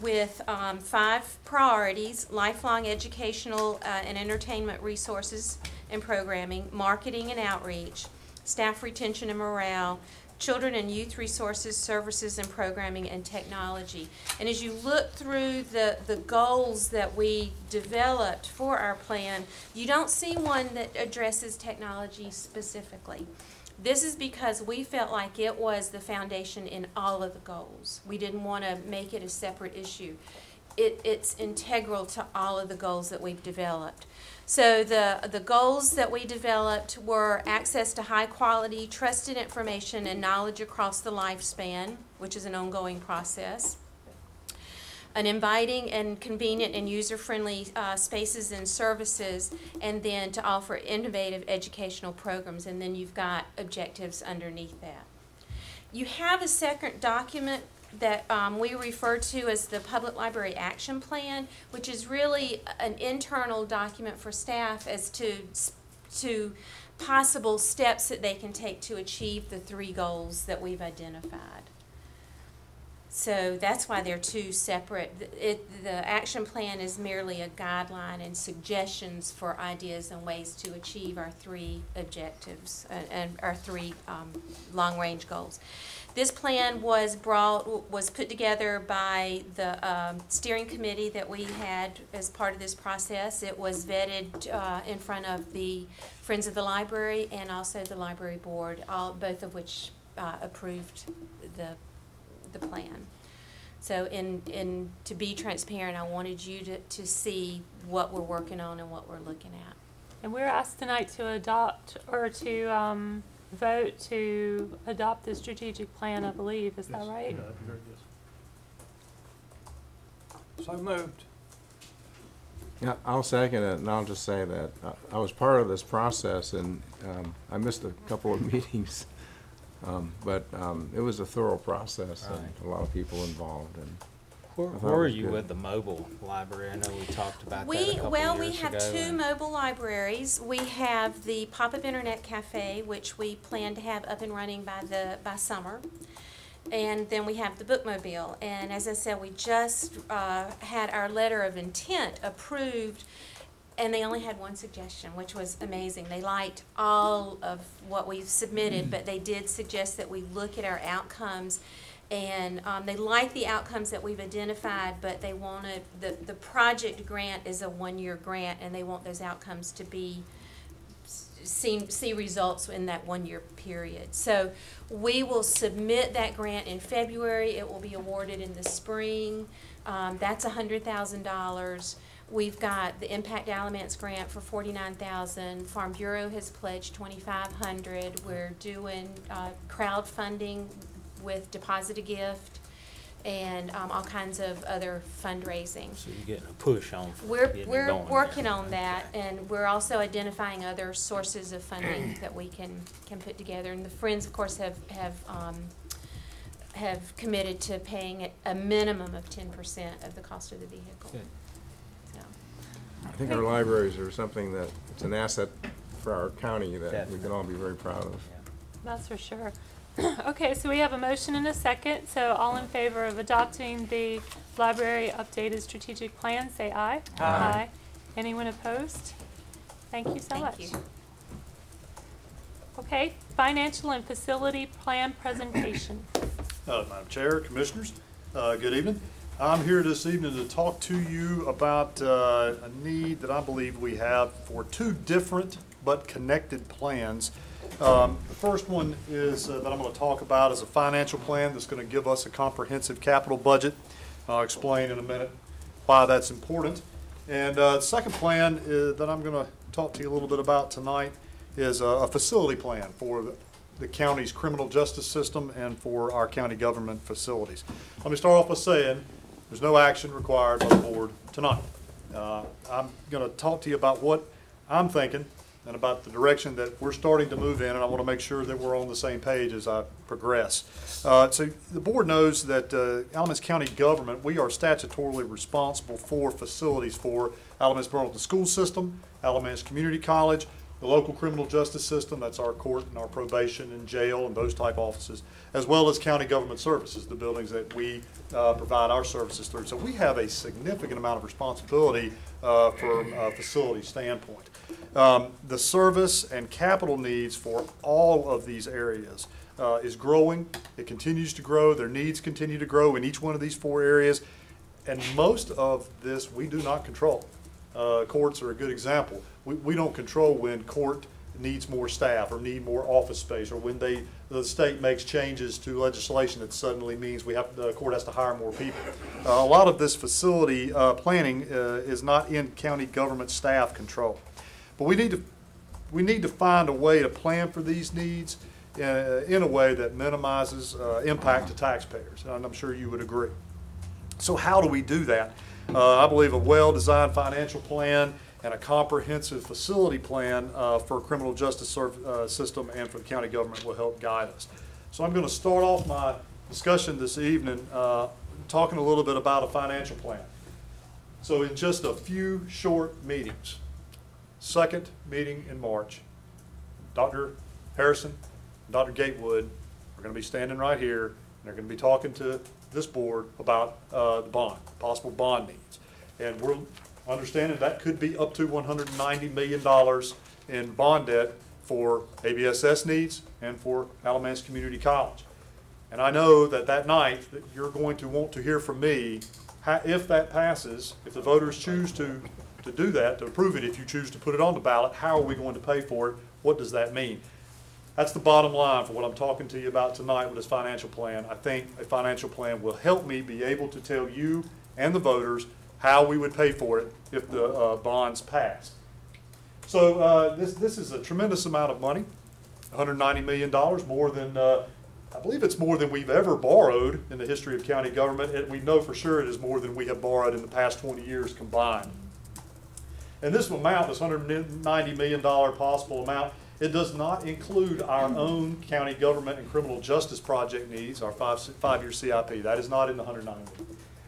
with 5 priorities: lifelong educational and entertainment resources and programming, marketing and outreach, staff retention and morale, children and youth resources, services and programming, and technology. And as you look through the goals that we developed for our plan, you don't see one that addresses technology specifically. This is because we felt like it was the foundation in all of the goals. We didn't want to make it a separate issue. It's integral to all of the goals that we've developed. So the goals that we developed were access to high quality, trusted information and knowledge across the lifespan, which is an ongoing process. An inviting and convenient and user-friendly spaces and services, and then to offer innovative educational programs, and then you've got objectives underneath that. You have a second document that we refer to as the Public Library Action Plan, which is really an internal document for staff as to possible steps that they can take to achieve the 3 goals that we've identified. So that's why they're two separate. The action plan is merely a guideline and suggestions for ideas and ways to achieve our three objectives and our three long-range goals. This plan was put together by the steering committee that we had as part of this process. It was vetted in front of the Friends of the Library and also the Library Board, both of which approved the plan. So to be transparent, I wanted you to see what we're working on and what we're looking at. And we're asked tonight to adopt or to vote to adopt the strategic plan, I believe. Is that right? Yes. So moved. Yeah, I'll second it, and I'll just say that I was part of this process, and I missed a couple of meetings. But it was a thorough process, and a lot of people involved. And where are you with the mobile library? I know we talked about that a couple years we have ago, two mobile libraries. We have the Pop-Up Internet Cafe, which we plan to have up and running by summer. And then we have the Bookmobile. And as I said, we just had our letter of intent approved, and they only had one suggestion, which was amazing. They liked all of what we've submitted, but they did suggest that we look at our outcomes. And they like the outcomes that we've identified, but they wanted, the project grant is a one-year grant, and they want those outcomes to be, see results in that one-year period. So we will submit that grant in February. It will be awarded in the spring. That's $100,000. We've got the Impact Alamance grant for $49,000. Farm Bureau has pledged $2,500. We're doing crowdfunding with Deposit a Gift and all kinds of other fundraising. So you're getting a push on. We're working on that, and we're also identifying other sources of funding that we can put together. And the Friends, of course, have committed to paying a minimum of 10% of the cost of the vehicle. Good. I think our libraries are something that it's an asset for our county that we can all be very proud of. That's for sure. Okay, so we have a motion and a second. So all in favor of adopting the library updated strategic plan, say aye. Aye. Anyone opposed? Thank you so much. Thank you. Okay, financial and facility plan presentation. Madam Chair, Commissioners, good evening. I'm here this evening to talk to you about a need that I believe we have for two different but connected plans. The first one is that I'm going to talk about is a financial plan that's going to give us a comprehensive capital budget. I'll explain in a minute why that's important. And the second plan that I'm going to talk to you a little bit about tonight is a facility plan for the county's criminal justice system and for our county government facilities. Let me start off by saying there's no action required by the board tonight. I'm going to talk to you about what I'm thinking and about the direction that we're starting to move in, and I want to make sure that we're on the same page as I progress. So the board knows that Alamance County government, we are statutorily responsible for facilities for Alamance Burlington School System, Alamance Community College, the local criminal justice system, that's our court and our probation and jail and those type offices, as well as county government services, the buildings that we provide our services through. So we have a significant amount of responsibility from a facility standpoint. The service and capital needs for all of these areas is growing. It continues to grow. Their needs continue to grow in each one of these four areas. And most of this we do not control. Courts are a good example. We don't control when court needs more staff or need more office space, or when the state makes changes to legislation that suddenly means the court has to hire more people. A lot of this facility planning is not in county government staff control. But we need to find a way to plan for these needs in a way that minimizes impact to taxpayers, and I'm sure you would agree. So how do we do that? I believe a well-designed financial plan and a comprehensive facility plan for criminal justice system and for the county government will help guide us. So I'm going to start off my discussion this evening talking a little bit about a financial plan. So in just a few short meetings, second meeting in March, Dr. Harrison and Dr. Gatewood are going to be standing right here, and they're going to be talking to this board about the bond, possible bond needs. And we're understanding that could be up to $190 million in bond debt for ABSS needs and for Alamance Community College. And I know that that night that you're going to want to hear from me, if that passes, if the voters choose to do that, to approve it, if you choose to put it on the ballot, how are we going to pay for it? What does that mean? That's the bottom line for what I'm talking to you about tonight with this financial plan. I think a financial plan will help me be able to tell you and the voters how we would pay for it if the bonds pass. So this is a tremendous amount of money, $190 million, more than, I believe it's more than we've ever borrowed in the history of county government. And we know for sure it is more than we have borrowed in the past 20 years combined. And this amount, this $190 million possible amount, it does not include our own county government and criminal justice project needs, our five-year CIP. That is not in the $190 million.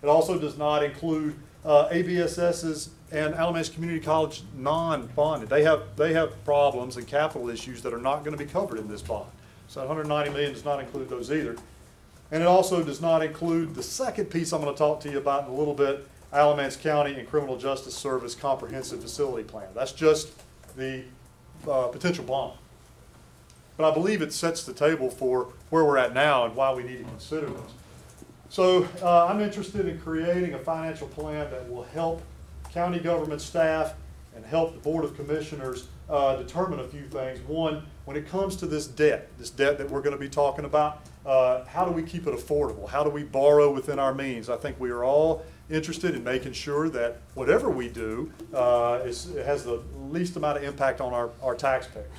It also does not include ABSS's and Alamance Community College non-bonded. They have problems and capital issues that are not going to be covered in this bond. So $190 million does not include those either. And it also does not include the second piece I'm going to talk to you about in a little bit, Alamance County and Criminal Justice Service Comprehensive Facility Plan. That's just the potential bond. But I believe it sets the table for where we're at now and why we need to consider this. So I'm interested in creating a financial plan that will help county government staff and help the Board of Commissioners determine a few things. One, when it comes to this debt that we're going to be talking about, how do we keep it affordable? How do we borrow within our means? I think we are all interested in making sure that whatever we do has the least amount of impact on our taxpayers.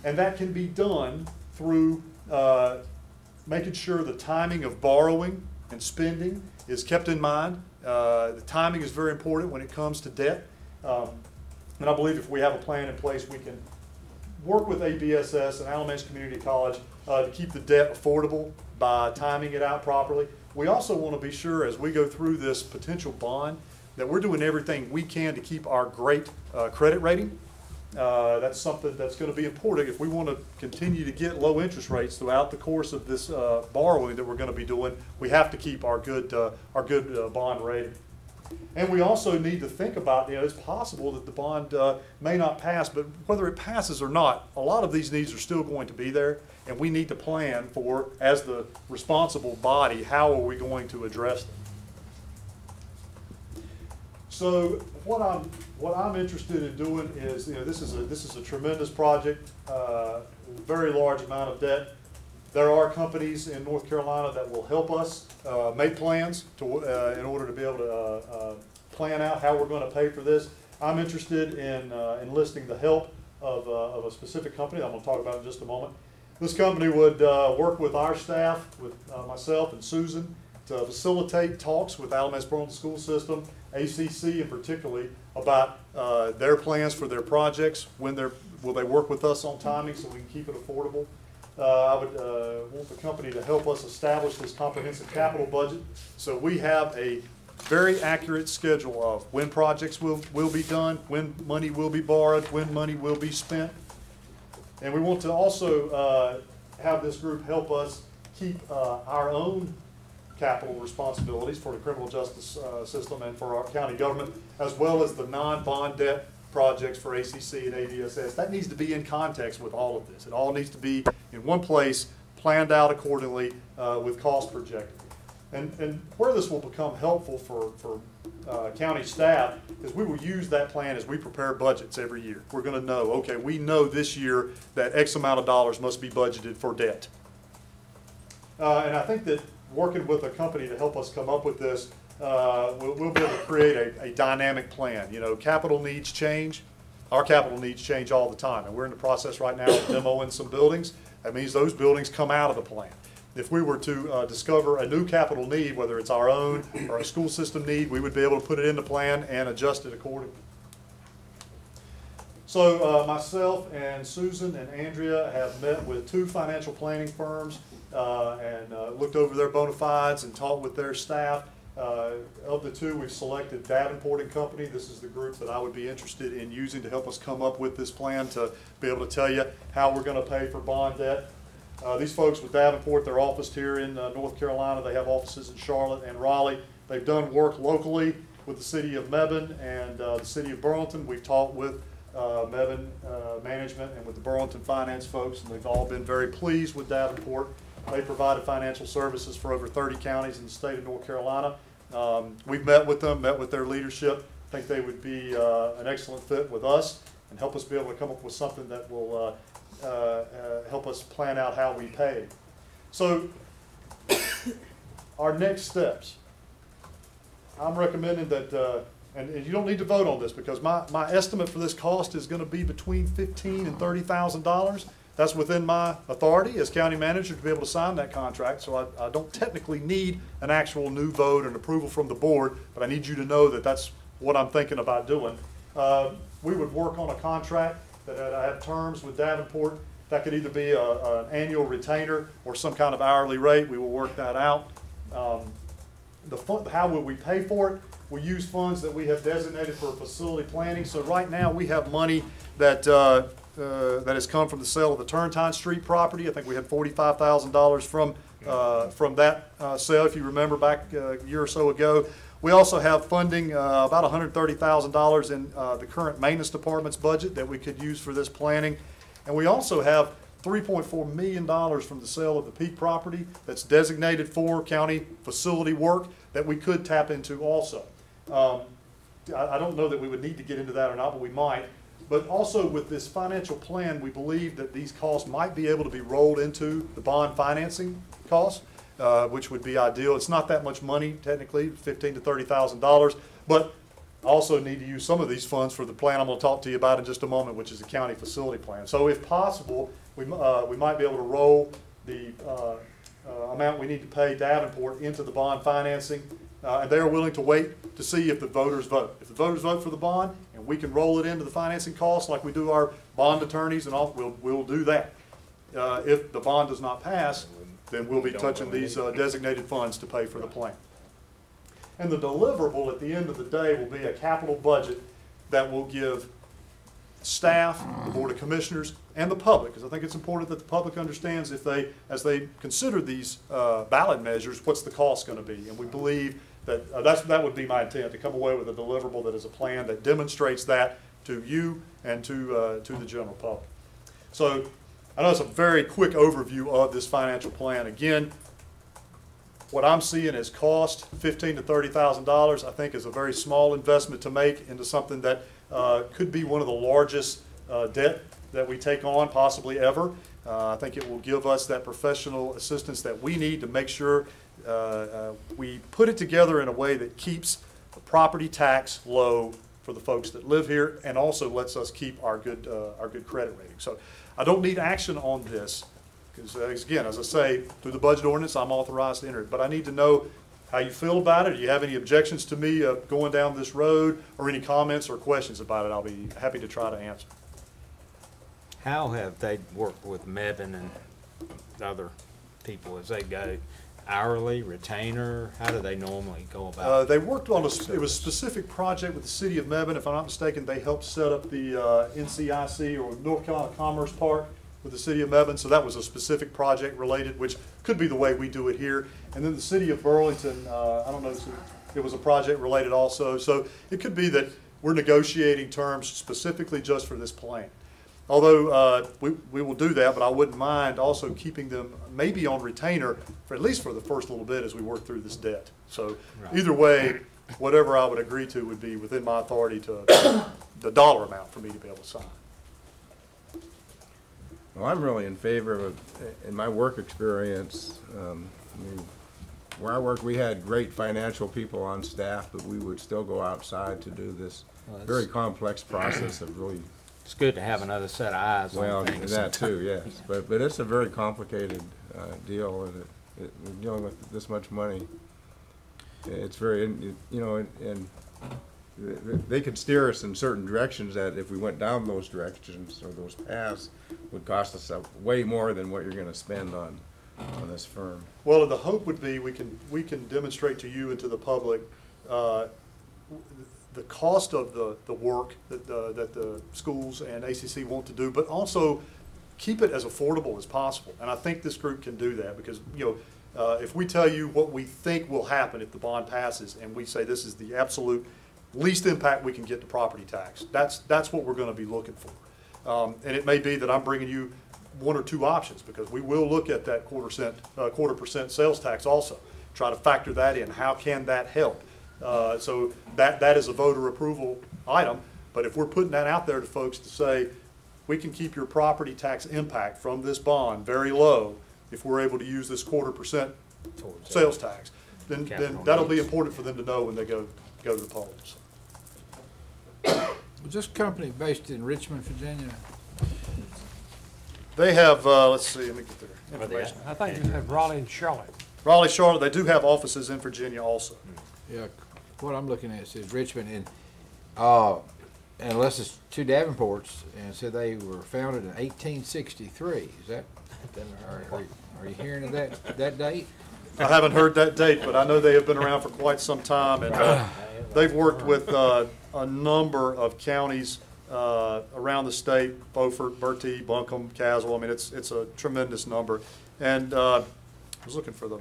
And that can be done through making sure the timing of borrowing and spending is kept in mind. The timing is very important when it comes to debt. And I believe if we have a plan in place, we can work with ABSS and Alamance Community College to keep the debt affordable by timing it out properly. We also want to be sure as we go through this potential bond that we're doing everything we can to keep our great credit rating. That's something that's going to be important if we want to continue to get low interest rates throughout the course of this borrowing that we're going to be doing. We have to keep our good bond rating. And we also need to think about, it's possible that the bond may not pass, but whether it passes or not, a lot of these needs are still going to be there, and we need to plan for, as the responsible body, how are we going to address them. So what I'm interested in doing is, this is a tremendous project, very large amount of debt. There are companies in North Carolina that will help us make plans in order to be able to plan out how we're going to pay for this. I'm interested in enlisting the help of a specific company that I'm going to talk about in just a moment. This company would work with our staff, with myself and Susan, to facilitate talks with Alamance Burlington School System, ACC in particularly, about their plans for their projects. Will they work with us on timing so we can keep it affordable? I would want the company to help us establish this comprehensive capital budget so we have a very accurate schedule of when projects will be done, when money will be borrowed, when money will be spent. And we want to also have this group help us keep our own capital responsibilities for the criminal justice system and for our county government, as well as the non-bond debt projects for ACC and ABSS. That needs to be in context with all of this. It all needs to be in one place, planned out accordingly with cost projected. And where this will become helpful for county staff is we will use that plan as we prepare budgets every year. We're going to know, okay, we know this year that X amount of dollars must be budgeted for debt. And I think that working with a company to help us come up with this, we'll be able to create a dynamic plan. Capital needs change. Our capital needs change all the time. And we're in the process right now of demoing some buildings. That means those buildings come out of the plan. If we were to discover a new capital need, whether it's our own or a school system need, we would be able to put it in the plan and adjust it accordingly. So myself and Susan and Andrea have met with 2 financial planning firms and looked over their bona fides and talked with their staff. Of the 2, we've selected Davenport and Company. This is the group that I would be interested in using to help us come up with this plan to be able to tell you how we're going to pay for bond debt. These folks with Davenport, they're officed here in North Carolina. They have offices in Charlotte and Raleigh. They've done work locally with the city of Mebane and the city of Burlington. We've talked with Mebane management and with the Burlington finance folks, and they've all been very pleased with Davenport. They provided financial services for over 30 counties in the state of North Carolina. We've met with them, met with their leadership. I think they would be an excellent fit with us and help us be able to come up with something that will help us plan out how we pay. So our next steps. I'm recommending that, and you don't need to vote on this because my estimate for this cost is going to be between $15,000 and $30,000. That's within my authority as county manager to be able to sign that contract. So I don't technically need an actual new vote and approval from the board, but I need you to know that that's what I'm thinking about doing. We would work on a contract that had terms with Davenport. That could either be an annual retainer or some kind of hourly rate. We will work that out. How will we pay for it? We use funds that we have designated for facility planning. So right now we have money that that has come from the sale of the Turntine Street property. I think we had $45,000 from that sale, if you remember back a year or so ago. We also have funding about $130,000 in the current maintenance department's budget that we could use for this planning. And we also have $3.4 million from the sale of the Peak property that's designated for county facility work that we could tap into also. I don't know that we would need to get into that or not, but we might. But also with this financial plan, we believe that these costs might be able to be rolled into the bond financing costs, which would be ideal. It's not that much money, technically, $15,000 to $30,000, but I also need to use some of these funds for the plan I'm going to talk to you about in just a moment, which is the county facility plan. So if possible, we might be able to roll the amount we need to pay Davenport into the bond financing, and they are willing to wait to see if the voters vote. If the voters vote for the bond, and we can roll it into the financing costs like we do our bond attorneys and all, we'll do that. If the bond does not pass, then we'll be touching these designated funds to pay for the plan. And the deliverable at the end of the day will be a capital budget that will give staff, the Board of Commissioners, and the public, because I think it's important that the public understands if they, as they consider these ballot measures, what's the cost going to be. And we believe that that would be my intent, to come away with a deliverable that is a plan that demonstrates that to you and to the general public. So I know it's a very quick overview of this financial plan. Again, what I'm seeing as cost, $15,000 to $30,000, I think is a very small investment to make into something that could be one of the largest debt that we take on possibly ever. I think it will give us that professional assistance that we need to make sure we put it together in a way that keeps the property tax low for the folks that live here and also lets us keep our good credit rating. So I don't need action on this because, again, as I say, through the budget ordinance, I'm authorized to enter it. But I need to know how you feel about it. Do you have any objections to me going down this road or any comments or questions about it? I'll be happy to try to answer. How have they worked with Mebane and other people as they go? Hourly, retainer? How do they normally go about it? They worked on it was a specific project with the city of Mebane. If I'm not mistaken, they helped set up the NCIC or North Carolina Commerce Park with the city of Mebane. So that was a specific project related, which could be the way we do it here. And then the city of Burlington, I don't know, it was a project related also. So it could be that we're negotiating terms specifically just for this plan. Although we will do that, but I wouldn't mind also keeping them maybe on retainer for at least for the first little bit as we work through this debt. So either way, whatever I would agree to would be within my authority to the dollar amount for me to be able to sign. Well, I'm really in favor of, in my work experience, I mean, where I worked, we had great financial people on staff, but we would still go outside to do this very complex process of really. It's good to have another set of eyes on things. Well, that too, yes. But it's a very complicated deal, and we're dealing with this much money. It's very, you know, and they could steer us in certain directions that if we went down those directions or those paths would cost us way more than what you're going to spend on this firm. Well, the hope would be we can demonstrate to you and to the public the cost of the work that the schools and ACC want to do, but also keep it as affordable as possible. And I think this group can do that because, you know, if we tell you what we think will happen if the bond passes and we say this is the absolute least impact we can get to property tax, that's what we're going to be looking for. And it may be that I'm bringing you one or two options because we will look at that quarter percent sales tax also, try to factor that in. How can that help? So that is a voter approval item. But if we're putting that out there to folks to say, we can keep your property tax impact from this bond very low if we're able to use this quarter percent sales tax, then that'll be important for them to know when they go to the polls. Was this company based in Richmond, Virginia? They have, let's see, let me get their information. I think you have Raleigh and Charlotte. Raleigh, Charlotte, they do have offices in Virginia also. Yeah, what I'm looking at says Richmond, and unless it's two Davenports, and said they were founded in 1863. Is that, are you hearing of that date? I haven't heard that date, but I know they have been around for quite some time, and they've worked with a number of counties around the state: Beaufort, Bertie, Buncombe, Caswell. I mean, it's a tremendous number. And I was looking for the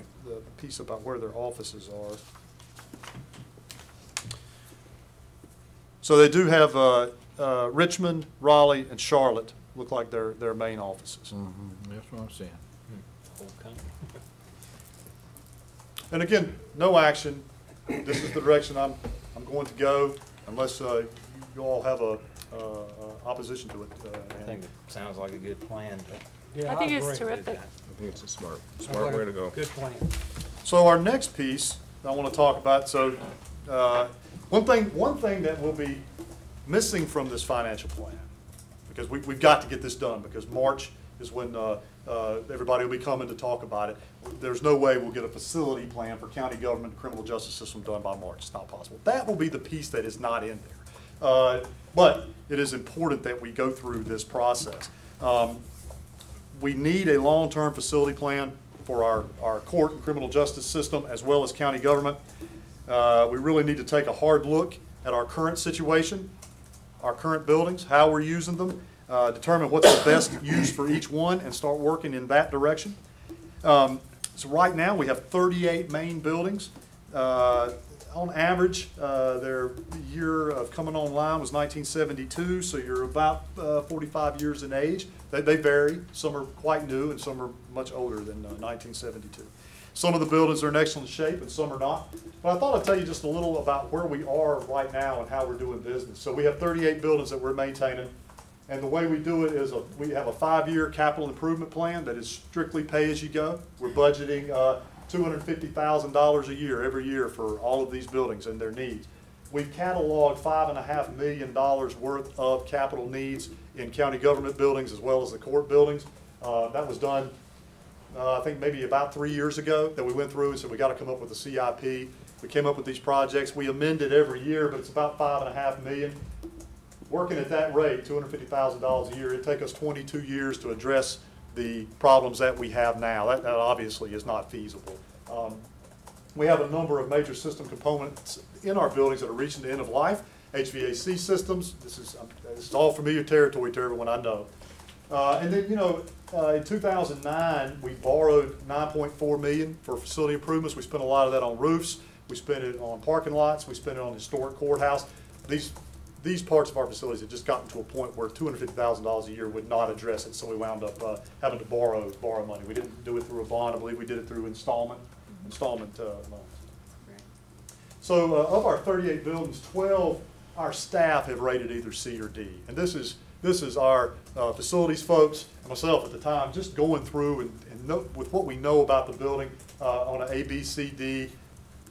piece about where their offices are. So they do have Richmond, Raleigh, and Charlotte look like their main offices. Mm-hmm. That's what I'm saying. And again, no action. This is the direction I'm going to go, unless you all have a opposition to it. I think it sounds like a good plan. Yeah, I think it's agree. terrific. I think it's a smart like way a to go. Good plan. So our next piece I want to talk about. So one thing that will be missing from this financial plan, because we've got to get this done, because March is when everybody will be coming to talk about it. There's no way we'll get a facility plan for county government and criminal justice system done by March. It's not possible. That will be the piece that is not in there. But it is important that we go through this process. We need a long-term facility plan for our court and criminal justice system as well as county government. We really need to take a hard look at our current situation, our current buildings, how we're using them, determine what's the best use for each one, and start working in that direction. So right now we have 38 main buildings. On average, their year of coming online was 1972, so you're about 45 years in age. They vary. Some are quite new and some are much older than 1972. Some of the buildings are in excellent shape and some are not. But I thought I'd tell you just a little about where we are right now and how we're doing business. So we have 38 buildings that we're maintaining. And the way we do it is we have a 5-year capital improvement plan that is strictly pay-as-you-go. We're budgeting $250,000 a year every year for all of these buildings and their needs. We've cataloged $5.5 million worth of capital needs in county government buildings as well as the court buildings. That was done, I think maybe about 3 years ago, that we went through and said we got to come up with a CIP. We came up with these projects. We amend it every year, but it's about $5.5 million. Working at that rate, $250,000 a year, it'd take us 22 years to address the problems that we have now. That obviously is not feasible. We have a number of major system components in our buildings that are reaching the end of life. HVAC systems, this is all familiar territory to everyone I know. And then, you know, in 2009, we borrowed $9.4 million for facility improvements. We spent a lot of that on roofs. We spent it on parking lots. We spent it on the historic courthouse. These parts of our facilities had just gotten to a point where $250,000 a year would not address it, so we wound up having to borrow money. We didn't do it through a bond. I believe we did it through installment loans. So of our 38 buildings, 12 our staff have rated either C or D, and this is our facilities folks and myself at the time just going through and know, with what we know about the building on an A, B, C, D,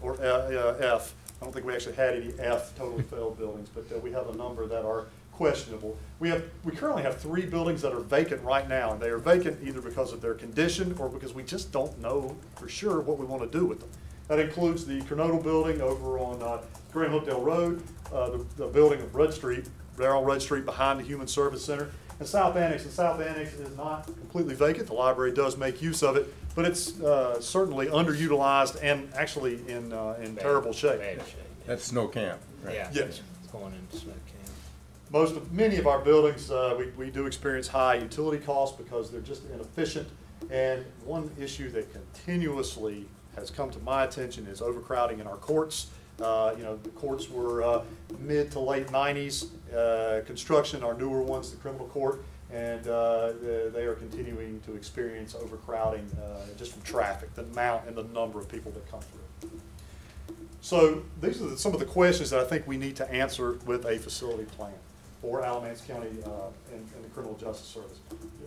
or F. I don't think we actually had any F totally failed buildings, but we have a number that are questionable. We currently have 3 buildings that are vacant right now, and they are vacant either because of their condition or because we just don't know for sure what we want to do with them. That includes the Coronado building over on Grand Hopedale Road, the building of Rudd Street, there on Rudd Street behind the Human Service Center, and South Annex. And South Annex is not completely vacant. The library does make use of it, but it's certainly underutilized and actually in terrible shape. That's Snow Camp, right? Yeah. Yes. It's going into Snow Camp. Many of our buildings, we do experience high utility costs because they're just inefficient. And one issue that continuously has come to my attention is overcrowding in our courts. The courts were mid to late 90s construction, our newer ones, the criminal court, and they are continuing to experience overcrowding just from traffic, the amount and the number of people that come through. So these are some of the questions that I think we need to answer with a facility plan for Alamance County and the Criminal Justice Service.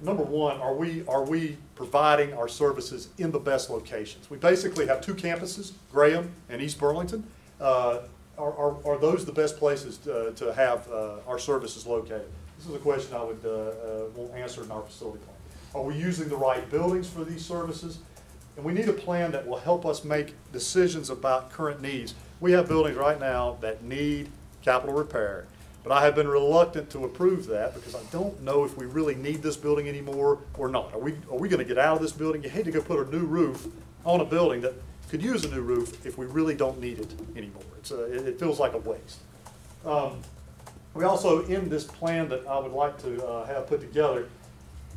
Number one, are we providing our services in the best locations? We basically have two campuses, Graham and East Burlington. Are those the best places to have our services located? This is a question I would want answered in our facility plan. Are we using the right buildings for these services? And we need a plan that will help us make decisions about current needs. We have buildings right now that need capital repair, but I have been reluctant to approve that because I don't know if we really need this building anymore or not. Are we going to get out of this building? You hate to go put a new roof on a building that could use a new roof if we really don't need it anymore. It feels like a waste. We also, in this plan that I would like to have put together,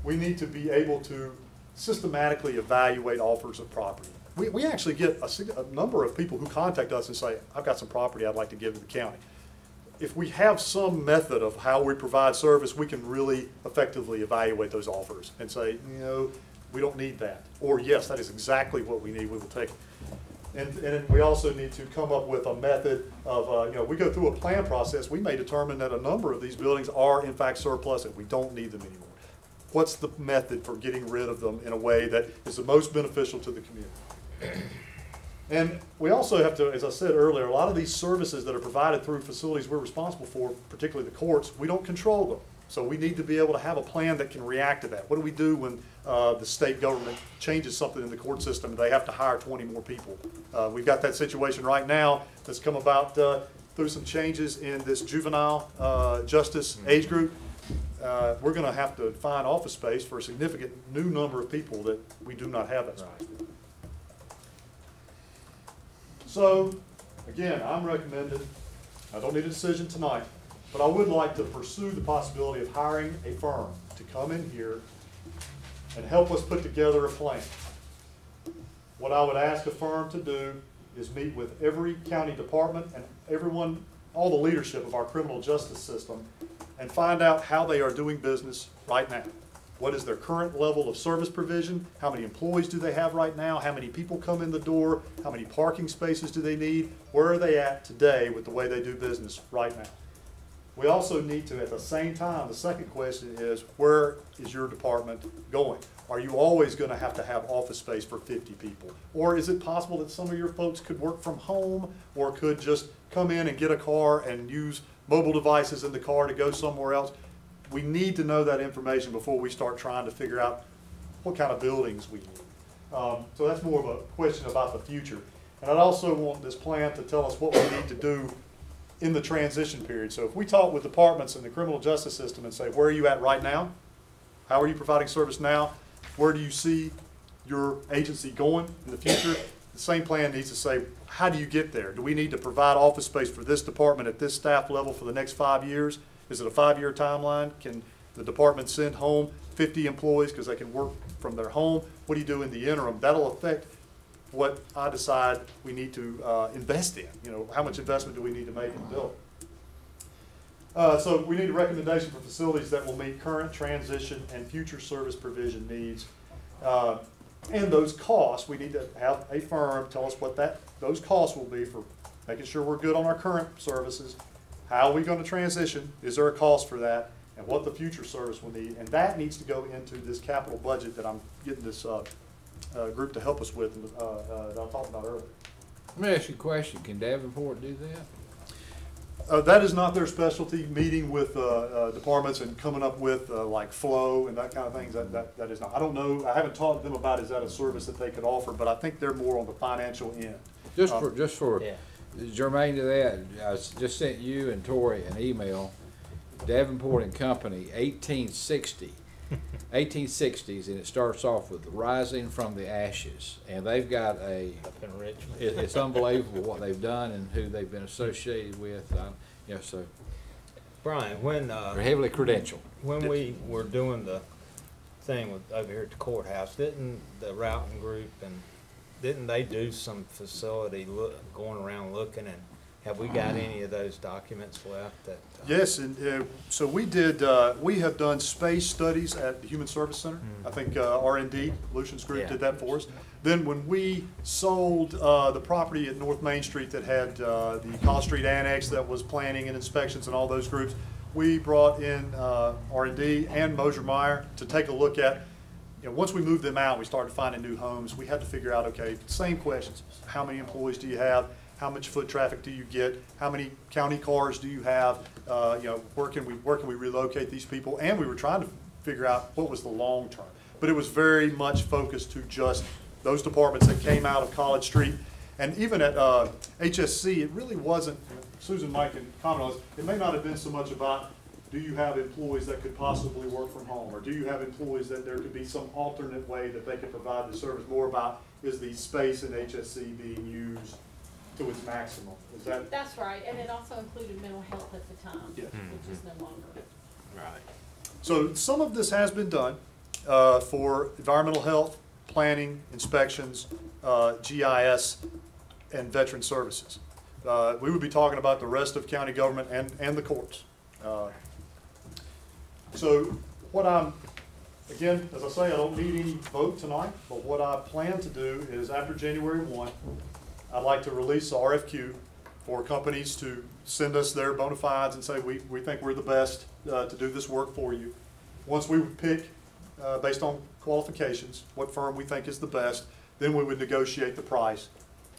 we need to be able to systematically evaluate offers of property. We actually get a number of people who contact us and say, I've got some property I'd like to give to the county. If we have some method of how we provide service, we can really effectively evaluate those offers and say, we don't need that. Or yes, that is exactly what we need, we will take it. And we also need to come up with a method of, we go through a plan process, we may determine that a number of these buildings are in fact surplus and we don't need them anymore. What's the method for getting rid of them in a way that is the most beneficial to the community? And we also have to, as I said earlier, a lot of these services that are provided through facilities we're responsible for, particularly the courts, we don't control them. So we need to be able to have a plan that can react to that. What do we do when the state government changes something in the court system and they have to hire 20 more people? We've got that situation right now that's come about through some changes in this juvenile justice age group. We're going to have to find office space for a significant new number of people that we do not have that space. So, again, I'm recommending, I don't need a decision tonight, but I would like to pursue the possibility of hiring a firm to come in here and help us put together a plan. What I would ask a firm to do is meet with every county department and everyone, all the leadership of our criminal justice system, and find out how they are doing business right now. What is their current level of service provision? How many employees do they have right now? How many people come in the door? How many parking spaces do they need? Where are they at today with the way they do business right now? We also need to, at the same time, the second question is, where is your department going? Are you always going to have office space for 50 people? Or is it possible that some of your folks could work from home or could just come in and get a car and use mobile devices in the car to go somewhere else? We need to know that information before we start trying to figure out what kind of buildings we need. So that's more of a question about the future. And I'd also want this plan to tell us what we need to do in the transition period. So if we talk with departments in the criminal justice system and say, where are you at right now? How are you providing service now? Where do you see your agency going in the future? The same plan needs to say, how do you get there? Do we need to provide office space for this department at this staff level for the next 5 years? Is it a 5-year timeline? Can the department send home 50 employees because they can work from their home? What do you do in the interim? That'll affect what I decide we need to invest in. How much investment do we need to make in the building? So we need a recommendation for facilities that will meet current transition and future service provision needs. And those costs, we need to have a firm tell us what those costs will be for making sure we're good on our current services. How are we going to transition? Is there a cost for that? And what the future service will need. And that needs to go into this capital budget that I'm getting this group to help us with that I talked about earlier. Let me ask you a question. Can Davenport do that? That is not their specialty, meeting with departments and coming up with like flow and that kind of things. That is not. I don't know. I haven't talked to them about is that a service that they could offer, but I think they're more on the financial end. Just for germane to that, I just sent you and Tori an email. Davenport and Company, 1860. 1860s, and it starts off with Rising from the Ashes, and they've got up in Richmond. It's unbelievable what they've done and who they've been associated with. So Brian, when, They're heavily credentialed. when we were doing the thing with, over here at the courthouse, didn't the routing group and didn't they do some facility going around looking, and have we got any of those documents left that? Yes, and so we did, we have done space studies at the Human Service Center. I think R&D, Lucian's group, did that for us. Then when we sold the property at North Main Street that had the College Street Annex that was planning and inspections and all those groups, we brought in R&D and Mosier Meyer to take a look at, you know, once we moved them out, we started finding new homes. We had to figure out, okay, same questions. How many employees do you have? How much foot traffic do you get? How many county cars do you have? You know, where can we relocate these people? And we were trying to figure out what was the long term. But it was very much focused to just those departments that came out of College Street. And even at HSC, it really wasn't, Susan Mike can comment on this, it may not have been so much about do you have employees that could possibly work from home, or do you have employees that there could be some alternate way that they could provide the service, more about is the space in HSC being used to its maximum. Is that? That's right, and it also included mental health at the time, Yeah. which is no longer. Right. So some of this has been done for environmental health, planning, inspections, GIS, and veteran services. We would be talking about the rest of county government and the courts. So what I'm, again, as I say, I don't need any vote tonight, but what I plan to do is after January 1, I'd like to release the RFQ for companies to send us their bona fides and say, we think we're the best to do this work for you. Once we would pick, based on qualifications, what firm we think is the best, then we would negotiate the price.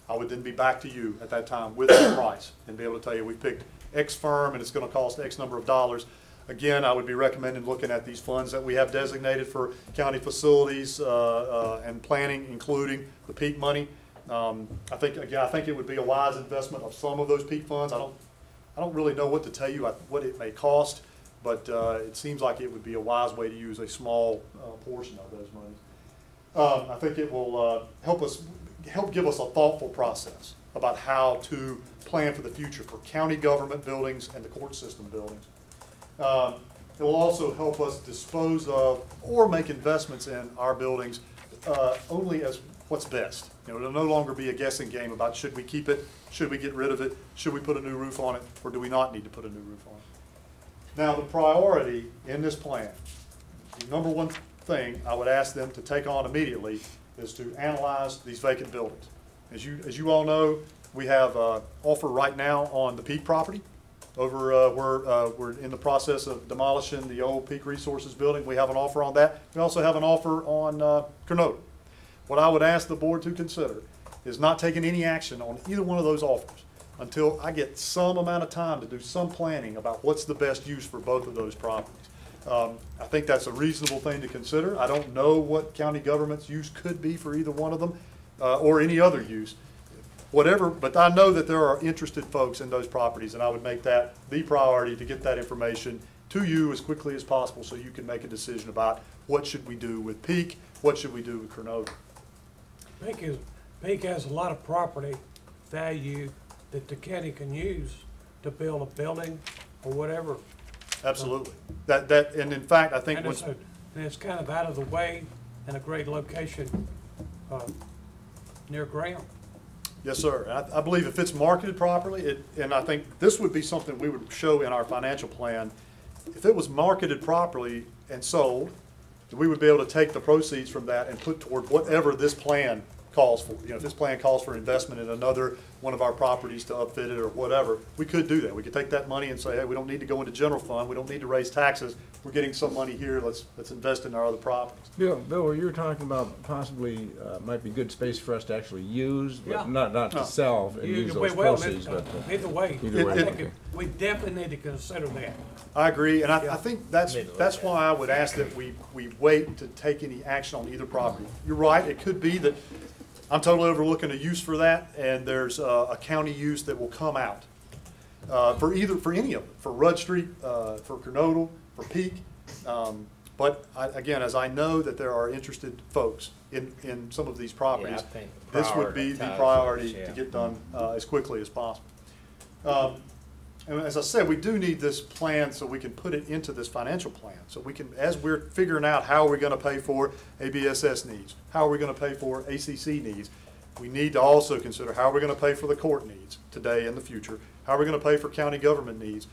I would then be back to you at that time with the price and be able to tell you we picked X firm and it's going to cost X number of dollars. Again, I would be recommending looking at these funds that we have designated for county facilities and planning, including the peak money. I think it would be a wise investment of some of those peak funds. I don't really know what to tell you what it may cost, but it seems like it would be a wise way to use a small portion of those monies. I think it will help give us a thoughtful process about how to plan for the future for county government buildings and the court system buildings. It will also help us dispose of or make investments in our buildings only as what's best. You know, it'll no longer be a guessing game about should we keep it, should we get rid of it, should we put a new roof on it, or do we not need to put a new roof on it. Now the priority in this plan, the number one thing I would ask them to take on immediately is to analyze these vacant buildings. As you all know, we have an offer right now on the Peak property. Over we're in the process of demolishing the old Peak Resources building. We have an offer on that. We also have an offer on Coronado. What I would ask the board to consider is not taking any action on either one of those offers until I get some amount of time to do some planning about what's the best use for both of those properties. I think that's a reasonable thing to consider. I don't know what county government's use could be for either one of them or any other use. Whatever, but I know that there are interested folks in those properties, and I would make that the priority to get that information to you as quickly as possible so you can make a decision about what should we do with Peak, what should we do with Coronado. Peak has a lot of property value that the county can use to build a building or whatever. Absolutely. And in fact, I think and it's kind of out of the way and a great location near ground. Yes, sir. I believe if it's marketed properly, and I think this would be something we would show in our financial plan. If it was marketed properly and sold, we would be able to take the proceeds from that and put toward whatever this plan calls for. You know, if this plan calls for investment in another one of our properties to upfit it or whatever, we could do that. We could take that money and say, hey, we don't need to go into general fund. We don't need to raise taxes. We're getting some money here. Let's invest in our other properties. Bill, you were talking about possibly might be good space for us to actually use, but not to sell and use those proceeds. Either way, we definitely need to consider that. I agree, and I think that's why I would ask that we wait to take any action on either property. You're right, it could be that I'm totally overlooking a use for that, and there's a county use that will come out for any of them, for Rudd Street, for Coronado, for Peak. But again, as I know that there are interested folks in some of these properties, this would be the priority to get done as quickly as possible. and as I said, we do need this plan so we can put it into this financial plan. So we can, as we're figuring out how we're going to pay for ABSS needs, how are we going to pay for ACC needs, we need to also consider how we're going to pay for the court needs today and the future, how we're going to pay for county government needs.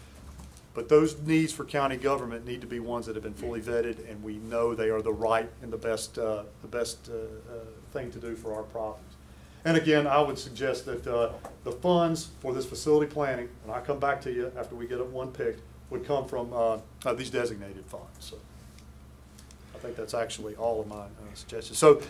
But those needs for county government need to be ones that have been fully vetted, and we know they are the right and the best thing to do for our properties. And again, I would suggest that the funds for this facility planning, and I'll come back to you after we get one picked, would come from these designated funds. So I think that's actually all of my suggestions. So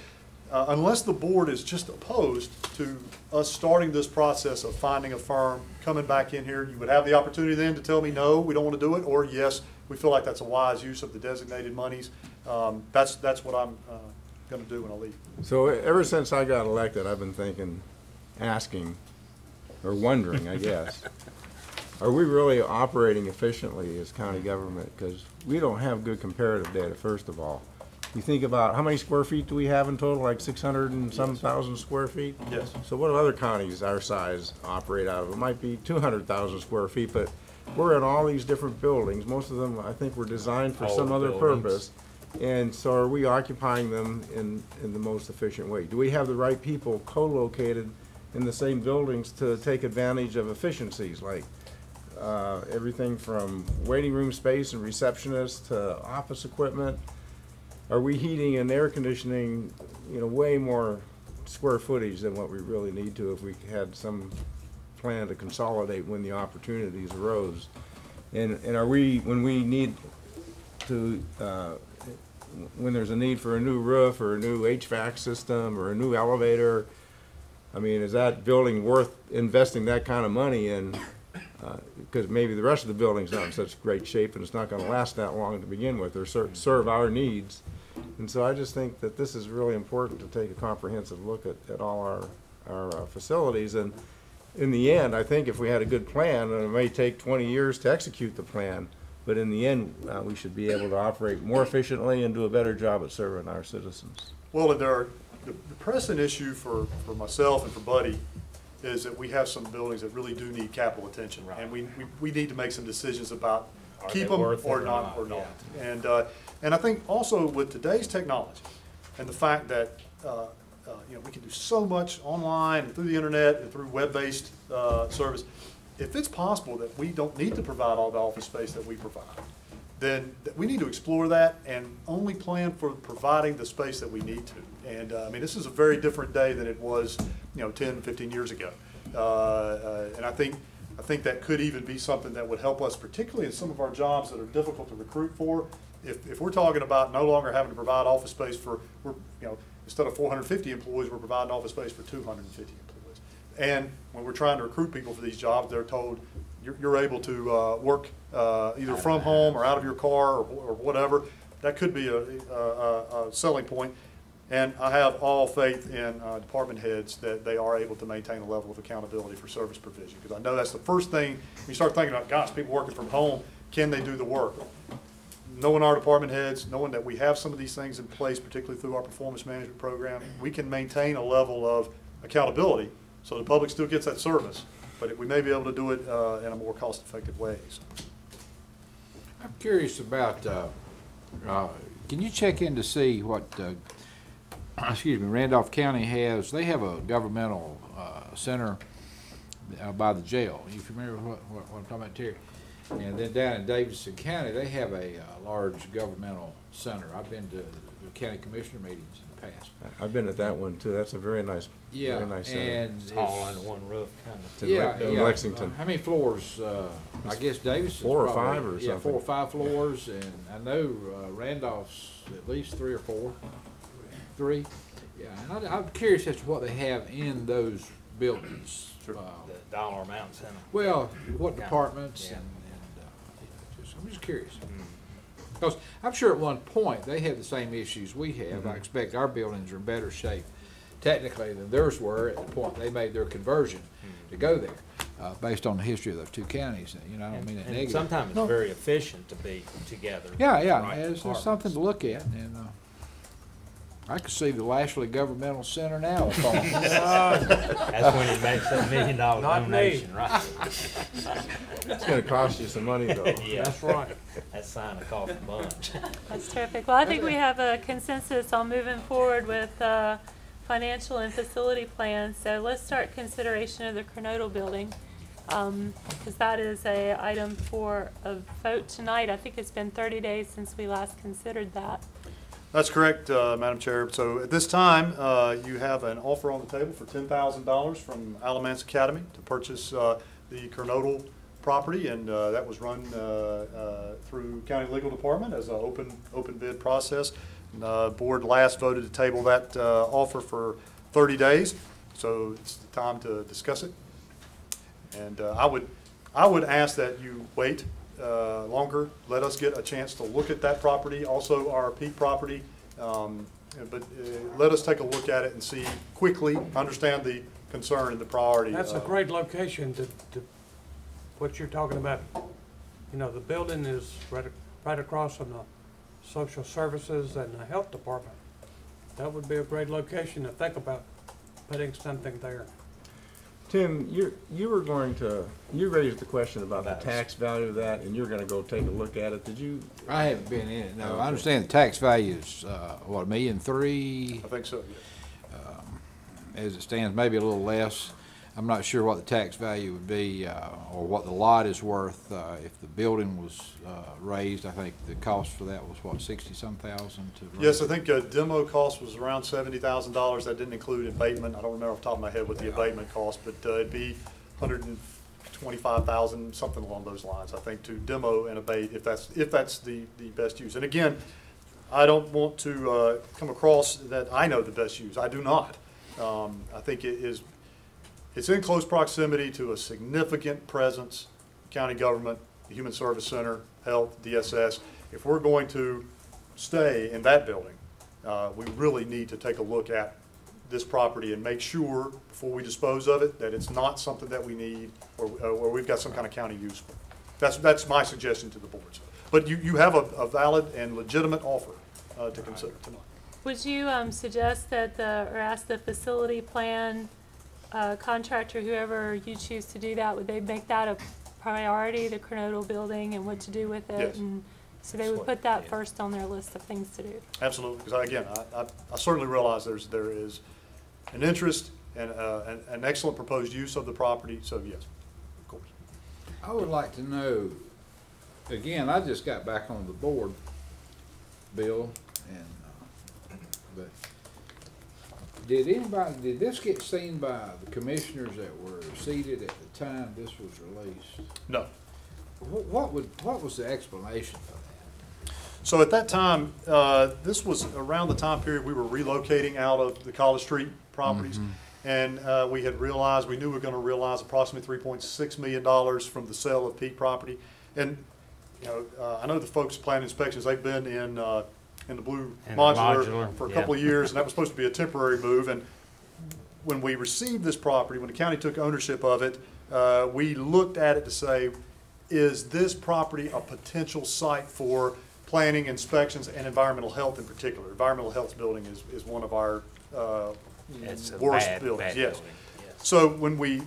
unless the board is just opposed to us starting this process of finding a firm, coming back in here, you would have the opportunity then to tell me, no, we don't want to do it, or yes, we feel like that's a wise use of the designated monies. That's what I'm going to do when I leave. So ever since I got elected, I've been thinking, asking, or wondering, I guess, are we really operating efficiently as county government? Because we don't have good comparative data, first of all. You think about how many square feet do we have in total, like 600 and some thousand square feet? Yes. So what do other counties our size operate out of? It might be 200,000 square feet, but we're in all these different buildings. Most of them, I think, were designed for some other purpose. And so are we occupying them in the most efficient way? Do we have the right people co-located in the same buildings to take advantage of efficiencies, like everything from waiting room space and receptionists to office equipment? Are we heating and air conditioning, way more square footage than what we really need to if we had some plan to consolidate when the opportunities arose? And are we, when we need to, when there's a need for a new roof or a new HVAC system or a new elevator, I mean, is that building worth investing that kind of money in? Because maybe the rest of the building's not in such great shape and it's not going to last that long to begin with or serve our needs. And so I just think that this is really important to take a comprehensive look at all our facilities. And in the end, I think if we had a good plan, and it may take 20 years to execute the plan, but in the end, we should be able to operate more efficiently and do a better job at serving our citizens. Well, the pressing issue for myself and for Buddy is that we have some buildings that really do need capital attention. Right. And we need to make some decisions about keep them or not. Yeah. And I think also with today's technology and the fact that we can do so much online and through the internet and through web-based service, if it's possible that we don't need to provide all the office space that we provide, then we need to explore that and only plan for providing the space that we need to. And I mean, this is a very different day than it was 10, 15 years ago. And I think that could even be something that would help us, particularly in some of our jobs that are difficult to recruit for. If we're talking about no longer having to provide office space for, instead of 450 employees, we're providing office space for 250 employees. And when we're trying to recruit people for these jobs, they're told you're able to work either from home or out of your car or whatever. That could be a selling point. And I have all faith in department heads that they are able to maintain a level of accountability for service provision. Because I know that's the first thing, when you start thinking about, gosh, people working from home, can they do the work? Knowing our department heads, knowing that we have some of these things in place, particularly through our performance management program, we can maintain a level of accountability so the public still gets that service. But we may be able to do it in a more cost-effective way. So. I'm curious about, can you check in to see what Randolph County has? They have a governmental center by the jail. If you remember what I'm talking about, Terry. And then down in Davidson County, they have a large governmental center. I've been to the county commissioner meetings in the past. I've been at that one too. That's a very nice, very nice center. And it's all under one roof, kind of. In Lexington. How many floors? I guess Davidson. 4 or 5 or something. Yeah, 4 or 5 floors, and I know Randolph's at least 3 or 4. 3. Yeah, and I'm curious as to what they have in those buildings. The dollar amounts in them. Well, what departments and I'm just curious. Because I'm sure at one point they had the same issues we have. I expect our buildings are in better shape technically than theirs were at the point they made their conversion to go there, based on the history of those two counties. I don't mean it negative. Sometimes it's very efficient to be together. Yeah, yeah. It's something to look at. And I could see the Lashley Governmental Center now. That's when he makes that $1 million donation, right? It's gonna cost you some money though. Yeah. That's right. That sign will cost a bunch. That's terrific. Well, I think we have a consensus on moving forward with financial and facility plans. So let's start consideration of the Coronado building, because that is a item for a vote tonight. I think it's been 30 days since we last considered that. That's correct, Madam Chair. So at this time, you have an offer on the table for $10,000 from Alamance Academy to purchase the Coronado property, and that was run through County Legal Department as an open bid process. And, board last voted to table that offer for 30 days, so it's the time to discuss it. And I would ask that you wait longer. Let us get a chance to look at that property, also our Peak property. But let us take a look at it and see quickly, understand the concern and the priority. That's a great location to what you're talking about. You know, the building is right across from the social services and the health department. That would be a great location to think about putting something there. Tim, you raised the question about the tax value of that, and you're gonna go take a look at it. Did you? I haven't been in it, no. I understand the tax value is, what, $1.3 million? I think so, yes. As it stands, maybe a little less. I'm not sure what the tax value would be, or what the lot is worth. If the building was raised, I think the cost for that was, what, 60-some thousand to raise? Yes, I think demo cost was around $70,000. That didn't include abatement. I don't remember off the top of my head what the abatement cost, but it'd be $125,000, something along those lines, I think, to demo and abate if that's the best use. And again, I don't want to come across that I know the best use. I do not. I think it's in close proximity to a significant presence, county government, the Human Service Center, health, DSS. If we're going to stay in that building, we really need to take a look at this property and make sure before we dispose of it that it's not something that we need or we've got some kind of county use for. That's my suggestion to the board. But you have a valid and legitimate offer to consider tonight. Would you suggest that or ask the facility plan contractor, whoever you choose to do that, would they make that a priority, the Coronado building and what to do with it? Yes. And so they would put that first on their list of things to do. Absolutely, because again, I certainly realize there is an interest and an excellent proposed use of the property, so yes, of course. I would like to know, again, I just got back on the board, Bill, and but did this get seen by the commissioners that were seated at the time this was released? No. What was the explanation for that? So at that time, this was around the time period we were relocating out of the College Street properties. And we knew we were going to realize approximately $3.6 million from the sale of Peak property. And you know, I know the folks at Plan Inspections, they've been in the blue modular for a couple of years, and that was supposed to be a temporary move. And when we received this property, when the county took ownership of it, we looked at it to say, is this property a potential site for planning, inspections, and environmental health in particular? Environmental health building is one of our worst buildings. Yes. Building. So when we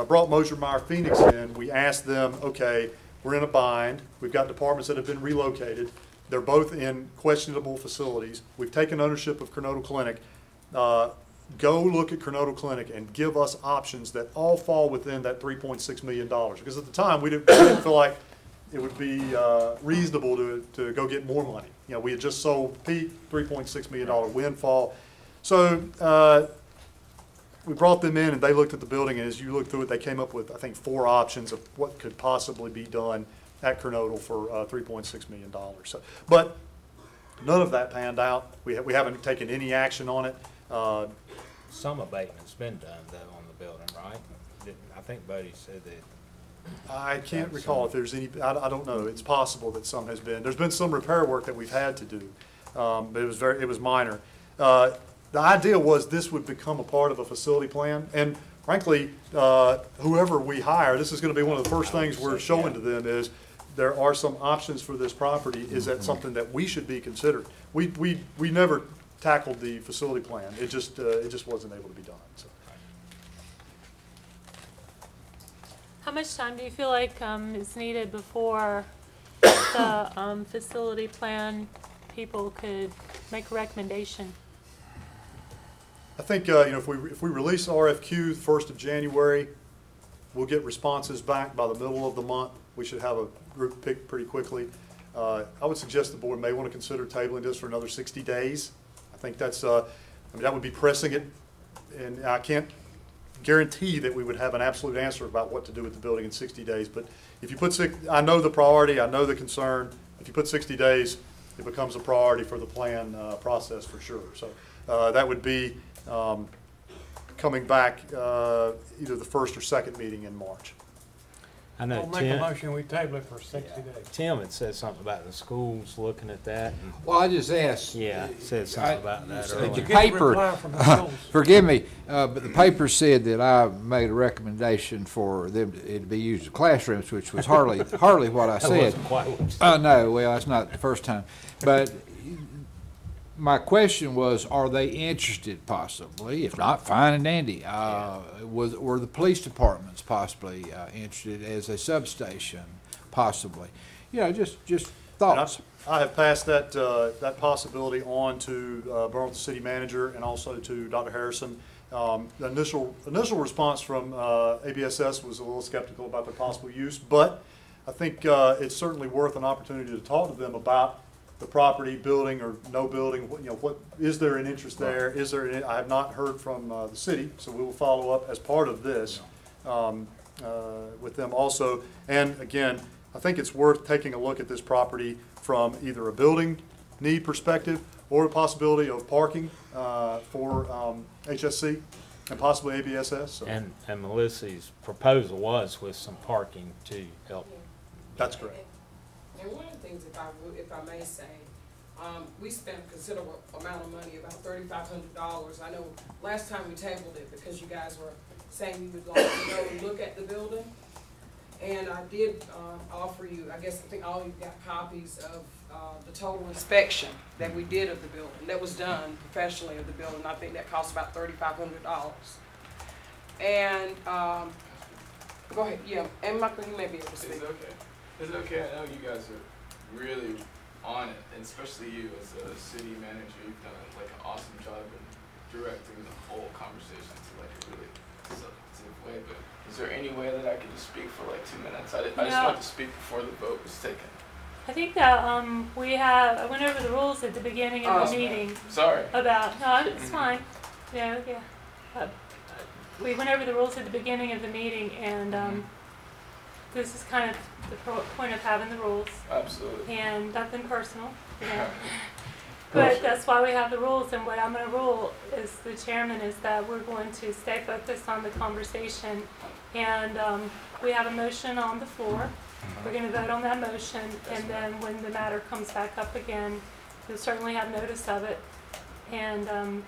brought Mosher Meyer Phoenix in, we asked them, okay, we're in a bind. We've got departments that have been relocated. They're both in questionable facilities. We've taken ownership of Coronado Clinic. Go look at Coronado Clinic and give us options that all fall within that $3.6 million. Because at the time, we didn't feel like it would be reasonable to go get more money. You know, we had just sold Peak, $3.6 million windfall. So we brought them in and they looked at the building, and as you look through it, they came up with, I think, 4 options of what could possibly be done at Coronado for $3.6 million. So, but none of that panned out. We haven't taken any action on it. Some abatement's been done though on the building, right? I think Buddy said that. I can't recall if there's any, I don't know. It's possible that some has been. There's been some repair work that we've had to do, but it was minor. The idea was this would become a part of a facility plan, and frankly, whoever we hire, this is going to be one of the first things we're showing to them is there are some options for this property. Is that something that we should be considering? We never tackled the facility plan. It just wasn't able to be done. So. How much time do you feel like is needed before the facility plan people could make a recommendation? I think if we release RFQ the 1st of January, we'll get responses back by the middle of the month. We should have a group picked pretty quickly. I would suggest the board may want to consider tabling this for another 60 days. I think that's I mean, that would be pressing it, and I can't guarantee that we would have an absolute answer about what to do with the building in 60 days. But if you put I know the priority, I know the concern. If you put 60 days, it becomes a priority for the plan process for sure. So that would be coming back either the first or second meeting in March. I know I'll make a motion, we table it for 60 days. Tim had said something about the schools looking at that. And Well, I just asked. yeah, said something about that The earlier. paper, forgive me, but the paper said that I made a recommendation for them to be used as classrooms, which was hardly what I That said. wasn't quite what you said. No, well, that's not the first time. But my question was, are they interested possibly? If not, fine and dandy. Were the police departments possibly interested as a substation? Possibly. You know, just thoughts. I have passed that possibility on to Burlington City Manager and also to Dr. Harrison. The initial response from ABSS was a little skeptical about the possible use, but I think it's certainly worth an opportunity to talk to them about the property, building or no building. What is there an interest there? Is there? I have not heard from the city, so we will follow up as part of this with them also. And again, I think it's worth taking a look at this property from either a building need perspective or a possibility of parking for HSC and possibly ABSS. So. And Melissa's proposal was with some parking to help. That's correct. And one of the things, if I may say, we spent a considerable amount of money, about $3,500. I know last time we tabled it because you guys were saying you would like to go and look at the building. And I did offer you, I think all you've got copies of the total inspection that we did of the building, that was done professionally of the building. I think that cost about $3,500. And go ahead, yeah, and Michael, you may be able to speak. It's okay. It's okay. I know you guys are really on it, and especially you as a city manager. You've done like an awesome job in directing the whole conversation to like a really substantive way. But is there any way that I could just speak for like 2 minutes? I just wanted to speak before the vote was taken. I think that I went over the rules at the beginning of the meeting. Sorry. About, no, it's fine. Yeah. We went over the rules at the beginning of the meeting, and this is kind of the point of having the rules. Absolutely. And nothing personal, you know. But that's why we have the rules, and what I'm going to rule as the chairman is that we're going to stay focused on the conversation. And we have a motion on the floor. We're going to vote on that motion, and then when the matter comes back up again, you'll certainly have notice of it and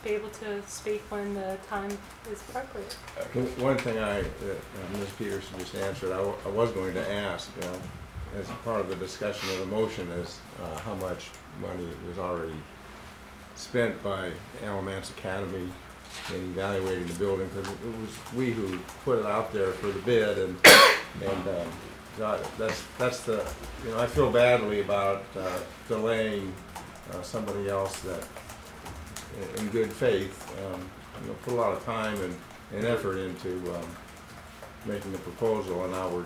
be able to speak when the time is appropriate. One thing Ms. Peterson just answered, I was going to ask, as part of the discussion of the motion, is how much money was already spent by Alamance Academy in evaluating the building, because it was we who put it out there for the bid, and that's the, I feel badly about delaying somebody else that in good faith put a lot of time and effort into making the proposal, and now we're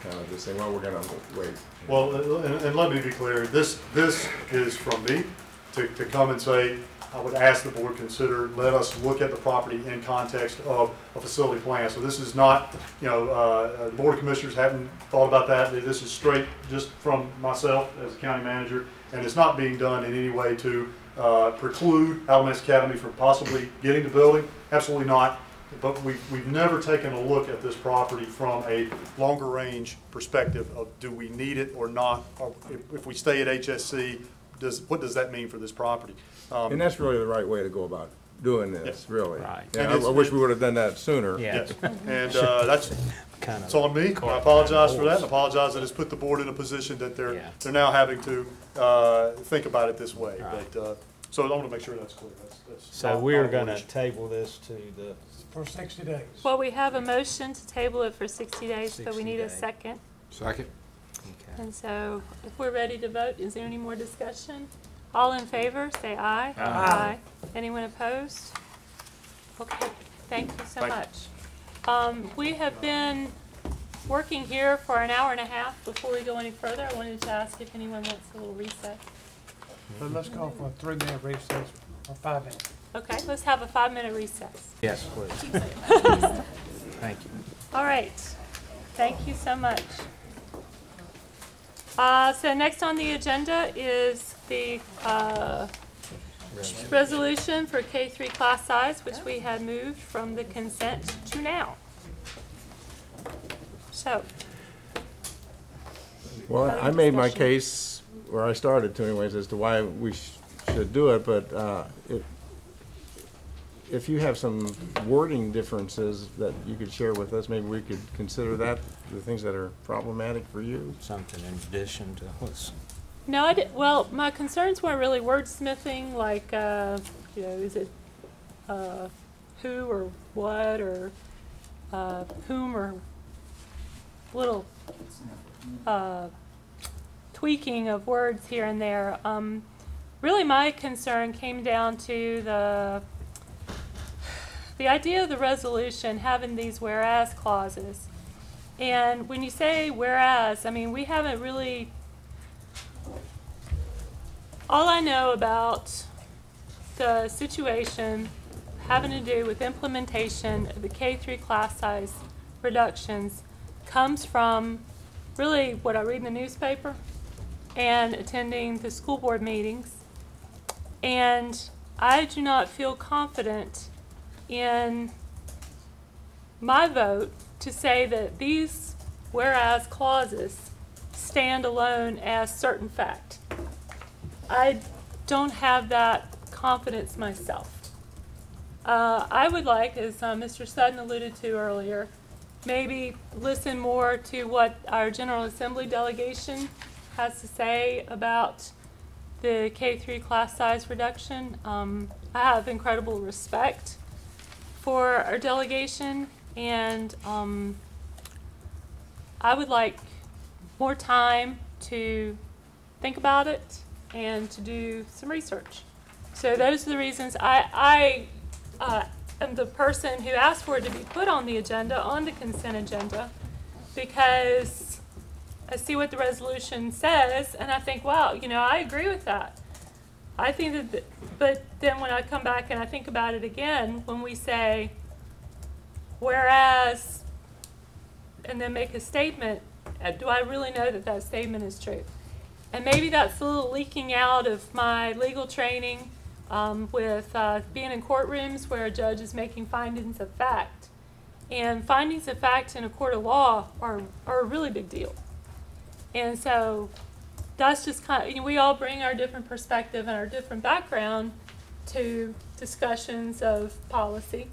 kind of just saying, well, we're going to wait. Well, and let me be clear, this is from me to come and say, I would ask the board consider, let us look at the property in context of a facility plan. So this is not, the Board of Commissioners haven't thought about that. This is straight just from myself as a county manager, and it's not being done in any way to preclude Alamance Academy from possibly getting the building. Absolutely not. But we've never taken a look at this property from a longer range perspective of do we need it or not, or if we stay at HSC, what does that mean for this property? And that's really the right way to go about doing this, yes. Really. Right. Yeah, I wish we would have done that sooner. Yes. And it's on me. I apologize for that, and apologize that it's put the board in a position that they're now having to think about it this way. Right. But So I want to make sure that's clear. That's So not we're a going to issue. table this to the, For 60 days. Well, we have a motion to table it for 60 days, but we 60 need a days. second. Second. okay. And so if we're ready to vote, is there any more discussion? All in favor, say aye. Aye. Anyone opposed? Okay, thank you so much. We have been working here for an hour and a half. Before we go any further, I wanted to ask if anyone wants a little recess. So let's go for a 3-minute recess or 5 minutes. Okay, let's have a 5-minute recess. Yes, please. Thank you. All right, thank you so much. So next on the agenda is the resolution for K-3 class size, which we had moved from the consent to now. So, Well, I made my case, or I started to anyways, as to why we should do it, but if you have some wording differences that you could share with us, maybe we could consider that, the things that are problematic for you. Something in addition to what's, no, well, my concerns weren't really wordsmithing, like, you know, is it who or what or whom or little tweaking of words here and there. Really my concern came down to the idea of the resolution having these whereas clauses. And when you say whereas, I mean, we haven't really, all I know about the situation having to do with implementation of the K-3 class size reductions comes from really what I read in the newspaper and attending the school board meetings. And I do not feel confident in my vote to say that these whereas clauses stand alone as certain fact. I don't have that confidence myself. I would like, as Mr. Sutton alluded to earlier, maybe listen more to what our General Assembly delegation has to say about the K-3 class size reduction. I have incredible respect for our delegation, and I would like more time to think about it and to do some research. So those are the reasons I am the person who asked for it to be put on the agenda, on the consent agenda, because I see what the resolution says and I think, wow, you know, I agree with that. I think that, but then when I come back and I think about it again, when we say, whereas, and then make a statement, do I really know that that statement is true? And maybe that's a little leaking out of my legal training with being in courtrooms where a judge is making findings of fact. And findings of fact in a court of law are a really big deal. And so that's just kind of, you know, we all bring our different perspective and our different background to discussions of policy,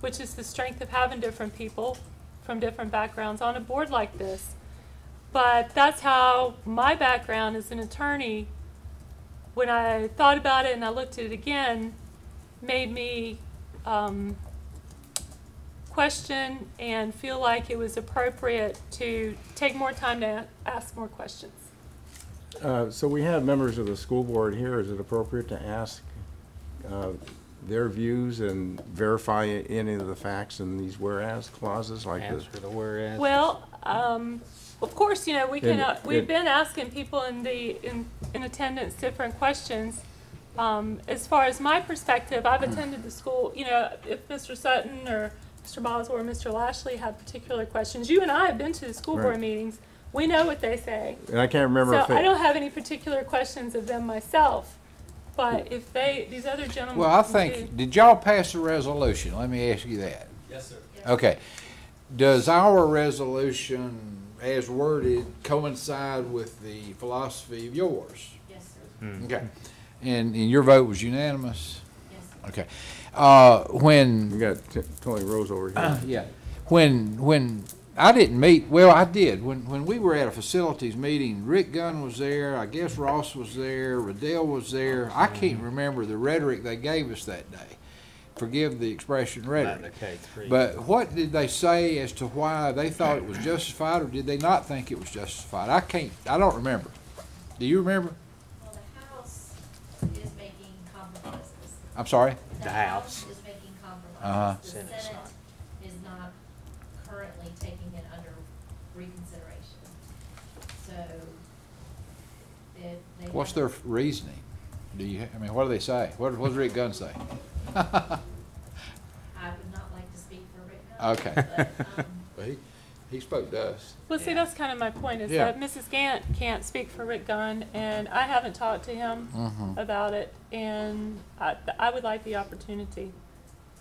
which is the strength of having different people from different backgrounds on a board like this. But that's how my background as an attorney, when I thought about it and I looked at it again, made me question and feel like it was appropriate to take more time to ask more questions. So we have members of the school board here. Is it appropriate to ask their views and verify any of the facts in these whereas clauses like this? answer the whereas. Well, of course, you know, we can. We've And- been asking people in attendance different questions. As far as my perspective, I've attended the school. You know, if Mr. Sutton or Mr. Boswell or Mr. Lashley have particular questions, you and I have been to the school board Right. meetings. We know what they say. And I can't remember if So I don't have any particular questions of them myself. But if these other gentlemen. Well, I do- think, did y'all pass a resolution? Let me ask you that. Yes, sir. Okay. Does our resolution, as worded, coincide with the philosophy of yours? Yes, sir. Okay. And your vote was unanimous? Yes, sir. Okay. When We got Tony Rose over here. yeah, when I didn't meet, well, I did. When we were at a facilities meeting, Rick Gunn was there, I guess Ross was there, Riddell was there. I can't remember the rhetoric they gave us that day. Forgive the expression rhetoric. But what did they say as to why they thought it was justified, or did they not think it was justified? I don't remember. Do you remember? Well, the House is making compromises. I'm sorry? The House is making compromises. Uh-huh. The Senate is not currently taking it under reconsideration. So, they What's their reasoning? What do they say? What does Rick Gunn say? I would not like to speak for Rick Gunn. Okay. But, Well, he spoke to us. Well, see, that's kind of my point, is Yeah. that Mrs. Gant can't speak for Rick Gunn, and I haven't talked to him about it, and I would like the opportunity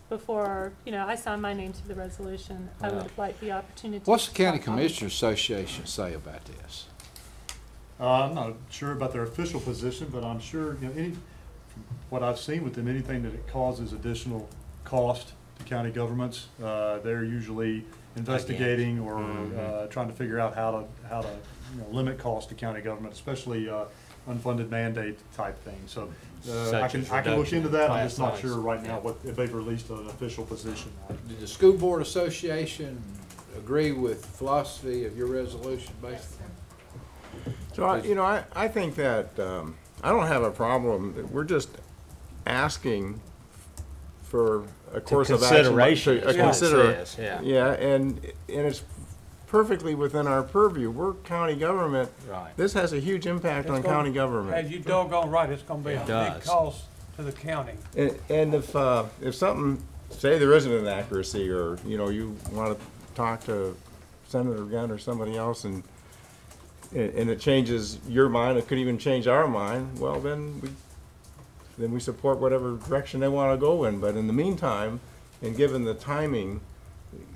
before, I sign my name to the resolution. I would like the opportunity. What's the to County talk on it. Commissioners Association say about this? I'm not sure about their official position, but I'm sure, from what I've seen with them, anything that it causes additional cost to county governments, they're usually investigating or trying to figure out how to limit cost to county government, especially unfunded mandate type thing. So I can look into that. I'm just not sure right now if they've released an official position. Did the School Board Association agree with the philosophy of your resolution, basically? So, I think that, I don't have a problem. We're just asking for a course of action. Consideration is what it says, yeah. Yeah, and it's perfectly within our purview. We're county government. Right. This has a huge impact on county government. As you doggone right, it's gonna be a big cost to the county. And if something, say there isn't an accuracy, or, you want to talk to Senator Gunn or somebody else, and it changes your mind, it could even change our mind, well, then we support whatever direction they want to go in. But in the meantime, and given the timing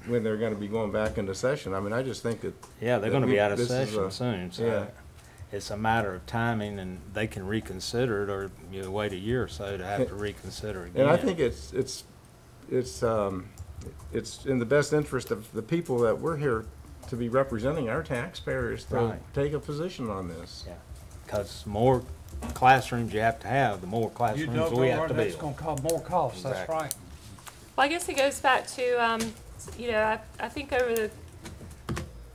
when they're going to be going back into session, I just think that... Yeah, they're going to be out of this is session soon, so it's a matter of timing, and they can reconsider it, or wait a year or so to have to reconsider again. And I think it's in the best interest of the people that we're here to be representing, our taxpayers, to take a position on this. Yeah, because more classrooms you have to have, the more classrooms we have to build. That's gonna cause more costs, that's Exactly. right. Well, I guess it goes back to, I think over the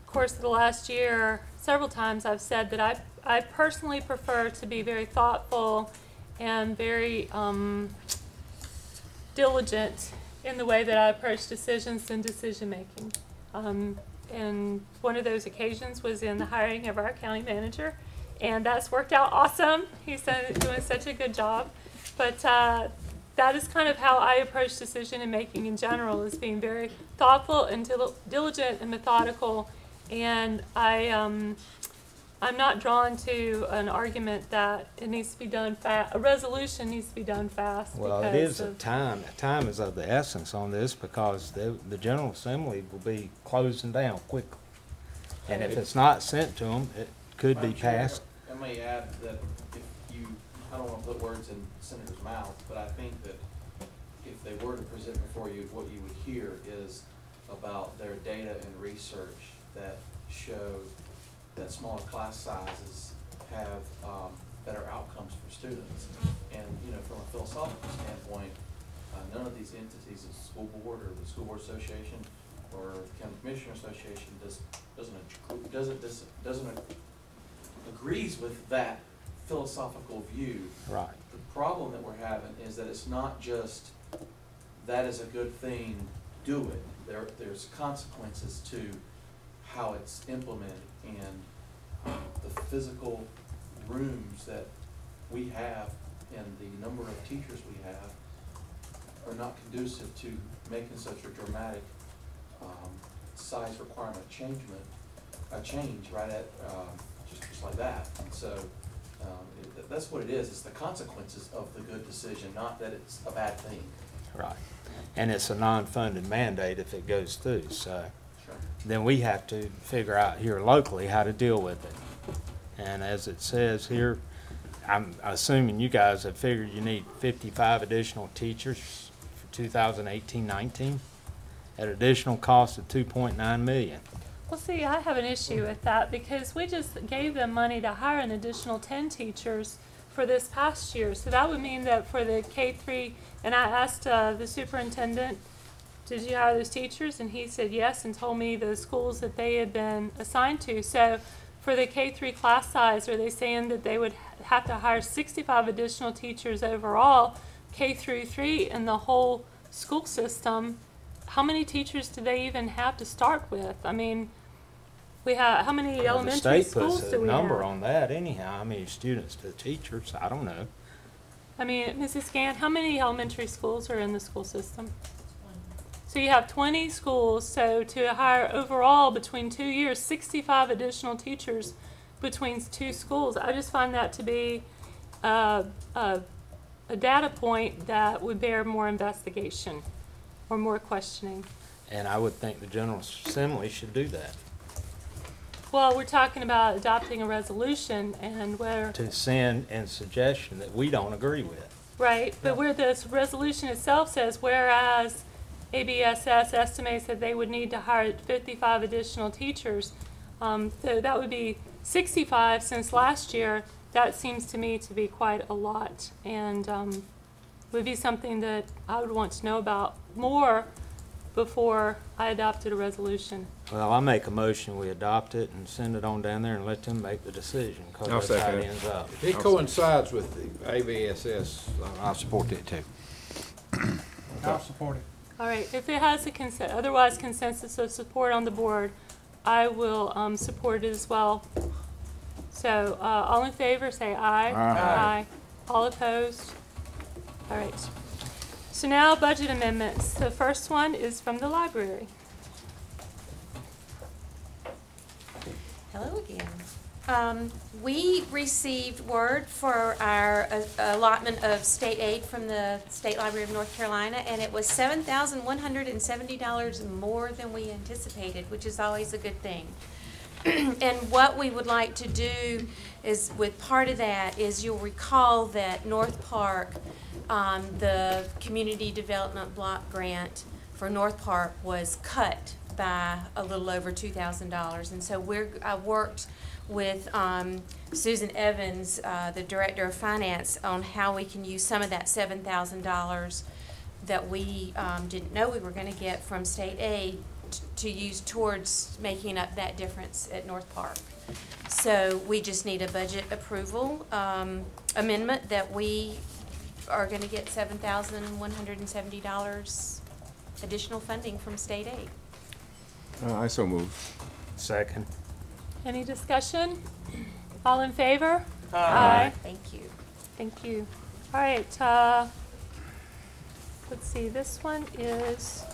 course of the last year, several times I've said that I personally prefer to be very thoughtful and very diligent in the way that I approach decisions and decision-making. And one of those occasions was in the hiring of our county manager, and that's worked out awesome. He's doing such a good job. But that is kind of how I approach decision and making in general, is being very thoughtful and diligent and methodical. And I'm not drawn to an argument that it needs to be done fast. A resolution needs to be done fast. Well, it is time. Time is of the essence on this, because the General Assembly will be closing down quickly. And if it's not sent to them, it could be passed. I may add that I don't want to put words in the senator's mouth, but I think that if they were to present before you, what you would hear is about their data and research that showed that smaller class sizes have better outcomes for students. And, from a philosophical standpoint, none of these entities, the school board or the School Board Association or the County Commissioner Association doesn't agrees with that philosophical view. Right. The problem that we're having is that it's not just that is a good thing, do it. There's consequences to how it's implemented, and the physical rooms that we have and the number of teachers we have are not conducive to making such a dramatic size requirement change right at just like that. And so that's what it is. It's the consequences of the good decision, not that it's a bad thing. Right. And it's a non-funded mandate if it goes through, so then we have to figure out here locally how to deal with it. And as it says here, I'm assuming you guys have figured you need 55 additional teachers for 2018-19 at additional cost of $2.9 million. Well, see, I have an issue with that because we just gave them money to hire an additional 10 teachers for this past year. So that would mean that for the K-3, and I asked the superintendent, did you hire those teachers? And he said yes, and told me the schools that they had been assigned to. So for the K-3 class size, are they saying that they would have to hire 65 additional teachers overall, K-3 in the whole school system? How many teachers do they even have to start with? I mean, we have, how many elementary schools do we have? The state puts a number on that anyhow, how many students to teachers, I don't know. I mean, Mrs. Gant, how many elementary schools are in the school system? So you have 20 schools, so to hire overall between 2 years, 65 additional teachers between 2 schools. I just find that to be a data point that would bear more investigation or more questioning. And I would think the General Assembly should do that. Well, we're talking about adopting a resolution and where... To send in suggestion that we don't agree with. Right, but where this resolution itself says, whereas ABSS estimates that they would need to hire 55 additional teachers, so that would be 65 since last year. That seems to me to be quite a lot, and would be something that I would want to know about more before I adopted a resolution. Well, I make a motion, we adopt it and send it on down there and let them make the decision, because that's how it ends up. If it coincides with the ABSS, I support it too. I'll support it. All right, if it has a otherwise consensus of support on the board, I will support it as well. So all in favor, say aye. Aye. All opposed? All right. So now budget amendments. The first one is from the library. Hello again. We received word for our allotment of state aid from the State Library of North Carolina, and it was $7,170 more than we anticipated, which is always a good thing. And what we would like to do is, with part of that, is you'll recall that North Park, the Community Development Block Grant for North Park was cut by a little over $2,000. And so I worked with Susan Evans, the Director of Finance, on how we can use some of that $7,000 that we didn't know we were going to get from state aid to use towards making up that difference at North Park. So we just need a budget approval amendment that we are going to get $7,170 additional funding from state aid. I so move. Second. Any discussion? All in favor? Aye. Thank you. Thank you. All right. Let's see. This one is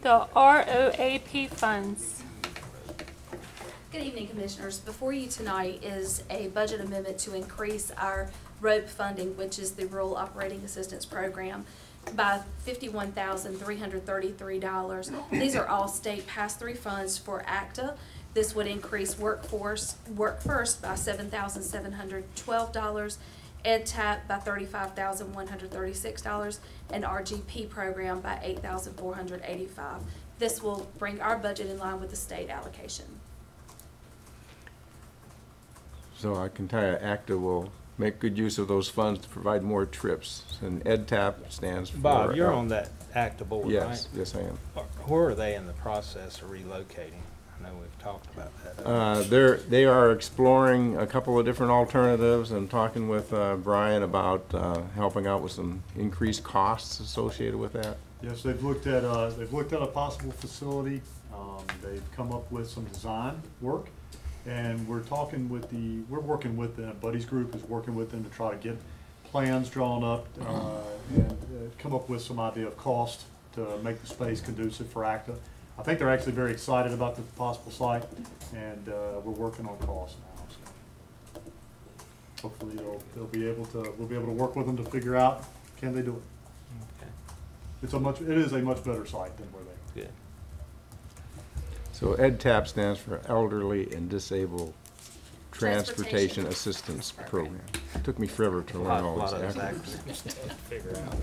the ROAP funds. Good evening, Commissioners. Before you tonight is a budget amendment to increase our ROAP funding, which is the Rural Operating Assistance Program, by $51,333. These are all state pass-through funds for ACTA. This would increase Work First by $7,712, EdTap by $35,136, and RGP program by $8,485. This will bring our budget in line with the state allocation. So I can tell you, ACTA will make good use of those funds to provide more trips. And EdTap stands for... Bob, you're on that ACTA board, right? Yes, yes I am. Where are they in the process of relocating? I know we've talked about that. They are exploring a couple of different alternatives and talking with Brian about helping out with some increased costs associated with that. Yes, they've looked at a possible facility. They've come up with some design work, and we're working with them. Buddy's group is working with them to try to get plans drawn up and come up with some idea of cost to make the space conducive for ACTA. I think they're actually very excited about the possible site, and we're working on costs now. So hopefully we'll be able to work with them to figure out, can they do it. Okay. It is a much better site than where they are. Good. So EdTap stands for Elderly and Disabled Transportation Assistance Program. It took me forever to learn all those acronyms. Figure out.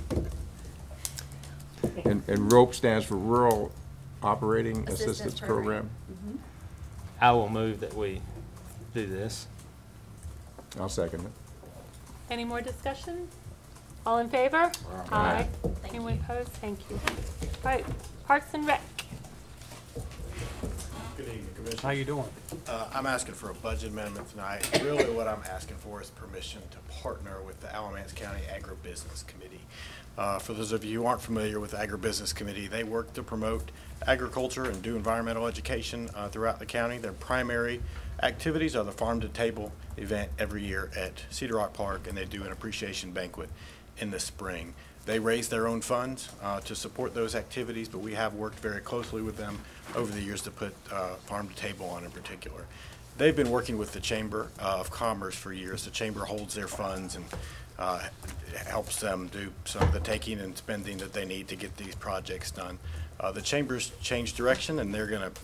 And ROAP stands for Rural Operating Assistance Program. Mhm. I will move that we do this. I'll second it. Any more discussion? All in favor? Aye. Anyone opposed? Thank you. All right, Parks and Rec. Good evening, Commissioner. How you doing? I'm asking for a budget amendment tonight. Really what I'm asking for is permission to partner with the Alamance County Agribusiness Committee. For those of you who aren't familiar with the Agribusiness Committee, they work to promote agriculture and do environmental education throughout the county. Their primary activities are the Farm to Table event every year at Cedar Rock Park, and they do an appreciation banquet in the spring. They raise their own funds to support those activities, but we have worked very closely with them over the years to put Farm to Table on in particular. They've been working with the Chamber of Commerce for years. The Chamber holds their funds and helps them do some of the taking and spending that they need to get these projects done. The Chamber's changed direction, and they're going to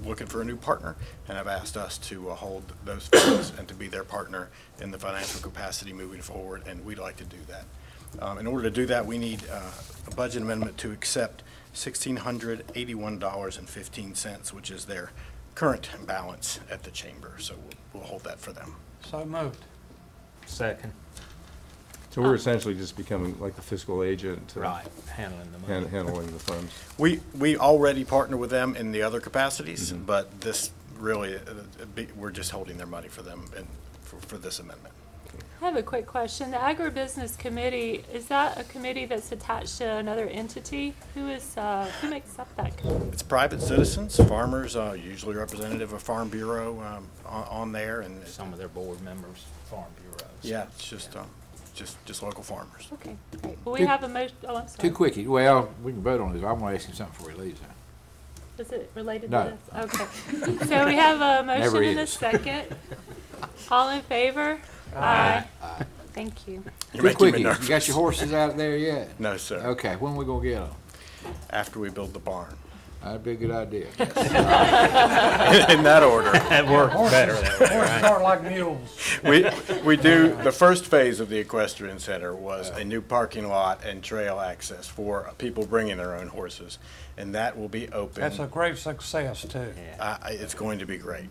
looking for a new partner, and have asked us to hold those funds and to be their partner in the financial capacity moving forward, and we'd like to do that. In order to do that, we need a budget amendment to accept $1,681.15, which is their current balance at the Chamber. So we'll hold that for them. So moved. Second. So we're essentially just becoming like the fiscal agent. Right, handling the money. Handling the funds. We already partner with them in the other capacities, but this really, we're just holding their money for them and for this amendment. I have a quick question. The Agribusiness Committee, is that a committee that's attached to another entity? Who makes up that committee? It's private citizens, farmers, usually representative of Farm Bureau on there, and some of their board members, Farm Bureaus. Yeah, it's just local farmers. Okay, great. Well, we have a motion. Oh, I'm sorry. Too quickie. Well, we can vote on this. I want to ask you something before he leaves. Is it related No. to this? Okay. So we have a Never motion and a is. second. All in favor? Aye. Thank you. You're Too making me quickie. You nervous. got your horses out there yet? No, sir. Okay, when we going to get them? After we build the barn. That'd be a good idea. In that order. That works better that way, Horses right? aren't like mules. We do, the first phase of the equestrian center was a new parking lot and trail access for people bringing their own horses, and that will be open. That's a great success, too. It's going to be great.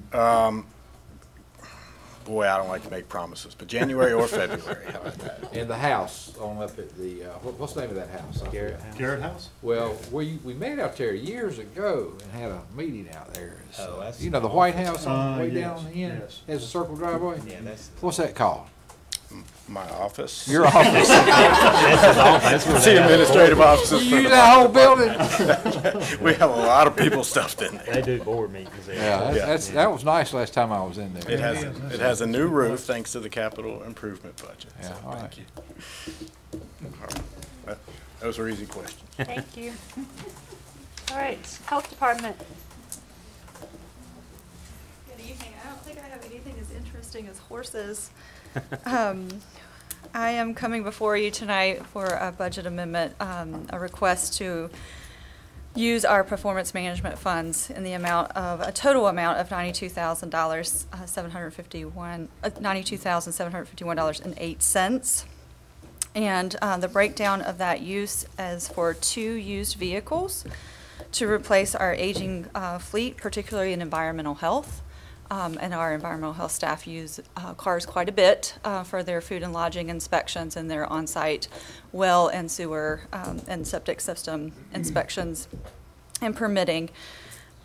Boy, I don't like to make promises, but January or February, how about that? And the house on up at the, what's the name of that house? Garrett House. Garrett House? Well, we met out there years ago and had a meeting out there. Oh, that's You know, the White House on way yes, down on the end? yes. Has a circle driveway? Yeah, that's. What's that called? My office. Your office. That's where The they have administrative board- offices. You for use the- that whole building? We have a lot of people stuffed in there. They do board meetings there. Yeah, that was nice last time I was in there. It has a new roof thanks to the capital improvement budget. Yeah, So all right. thank you. All right. Those were easy questions. Thank you. All right, Health Department. Good evening. I don't think I have anything as interesting as horses. I am coming before you tonight for a budget amendment, a request to use our performance management funds in the amount of, a total amount of $92,000, $92,751.08. And the breakdown of that use is for 2 used vehicles to replace our aging fleet, particularly in environmental health. And our environmental health staff use cars quite a bit for their food and lodging inspections and their on-site well and sewer and septic system inspections and permitting.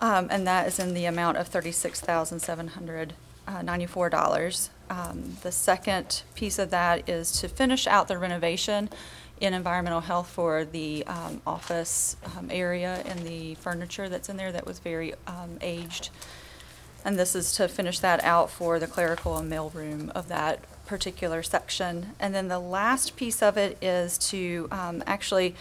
And that is in the amount of $36,794. The second piece of that is to finish out the renovation in environmental health for the office area and the furniture that's in there that was very aged. And this is to finish that out for the clerical and mailroom of that particular section. And then the last piece of it is to actually,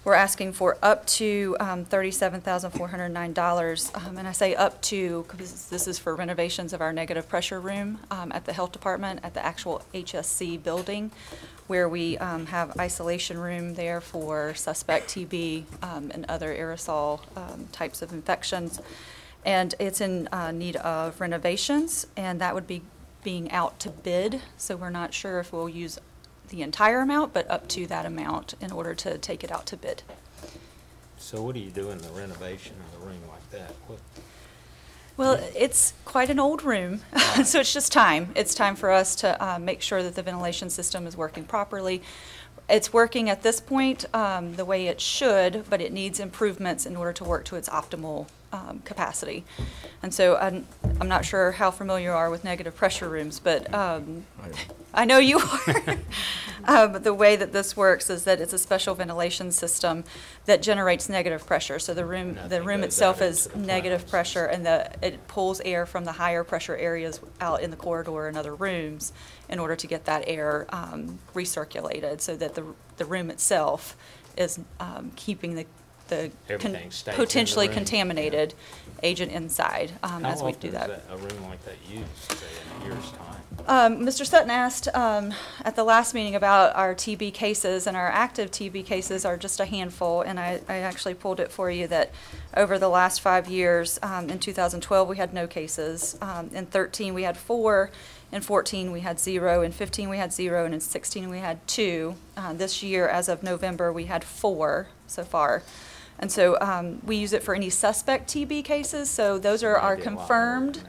we're asking for up to $37,409. And I say up to because this is for renovations of our negative pressure room at the health department at the actual HSC building, where we have isolation room there for suspect TB and other aerosol types of infections. And it's in need of renovations, and that would be being out to bid. So we're not sure if we'll use the entire amount, but up to that amount in order to take it out to bid. So what do you do in the renovation of a room like that? What? Well, it's quite an old room, so it's just time. It's time for us to make sure that the ventilation system is working properly. It's working at this point the way it should, but it needs improvements in order to work to its optimal capacity. And so I'm not sure how familiar you are with negative pressure rooms, but I know you are. But the way that this works is that it's a special ventilation system that generates negative pressure. So the room itself is negative pressure, and it pulls air from the higher pressure areas out in the corridor and other rooms in order to get that air recirculated, so that the room itself is keeping the potentially contaminated agent inside as we do that. How often is a room like that used, say, in a year's time? Mr. Sutton asked at the last meeting about our TB cases, and our active TB cases are just a handful, and I actually pulled it for you that over the last 5 years, in 2012 we had no cases, in 13 we had 4, in 14 we had 0, in 15 we had 0, and in 16 we had 2. This year, as of November, we had 4 so far. And so we use it for any suspect TB cases, so those are our confirmed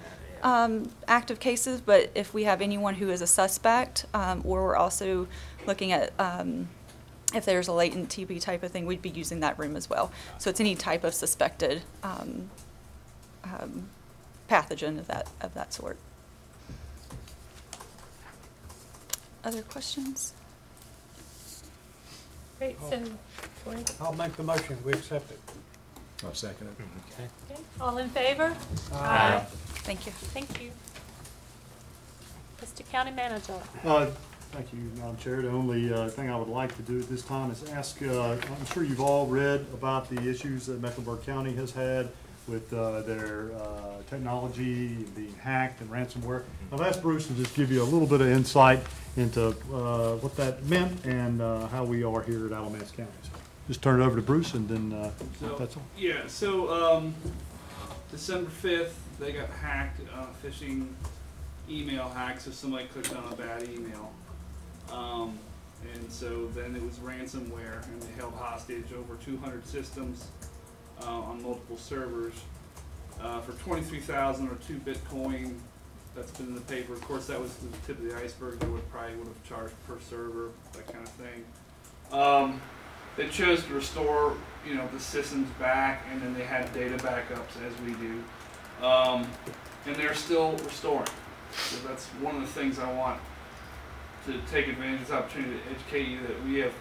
active cases, but if we have anyone who is a suspect, or we're also looking at if there's a latent TB type of thing, we'd be using that room as well. So it's any type of suspected pathogen of that sort. Other questions? Great, so, Troy? I'll make the motion, we accept it. I'll second it. Okay. All in favor? Aye. Thank you. Thank you. Mr. County Manager. Thank you, Madam Chair. The only thing I would like to do at this time is ask, I'm sure you've all read about the issues that Mecklenburg County has had with their technology being hacked and ransomware. I've asked Bruce to just give you a little bit of insight into what that meant and how we are here at Alamance County. So just turn it over to Bruce, and then that's all. Yeah, so December 5th, they got hacked, phishing email hack, so somebody clicked on a bad email. And so then it was ransomware, and they held hostage over 200 systems on multiple servers for $23,000 or 2 Bitcoin. That's been in the paper. Of course, that was the tip of the iceberg. They probably would have charged per server, that kind of thing. They chose to restore, the systems back, and then they had data backups as we do, and they're still restoring. So that's one of the things I want to take advantage of this opportunity to educate you that we have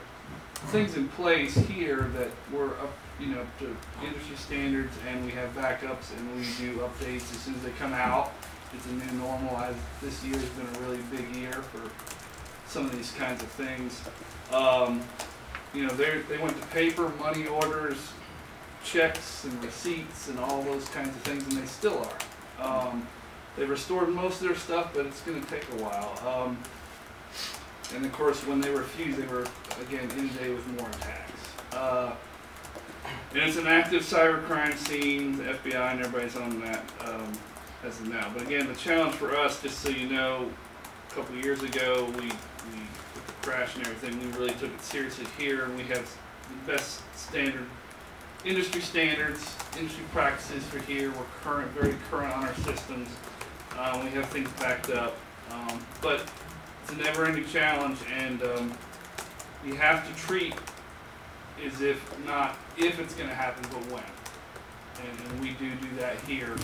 things in place here that we're up, to industry standards, and we have backups, and we do updates as soon as they come out. It's a new normal. This year has been a really big year for some of these kinds of things. They went to paper, money orders, checks and receipts and all those kinds of things, and they still are. They've restored most of their stuff, but it's going to take a while. And of course, when they refused, they were, again, inundated with more attacks. And it's an active cybercrime scene. The FBI and everybody's on that as of now. But again, the challenge for us, just so you know, a couple of years ago, we with the crash and everything, we really took it seriously here, and we have the best industry standards, industry practices for here. We're very current on our systems. We have things backed up, but it's a never-ending challenge, and you have to treat as if it's going to happen, but when. And we do that here,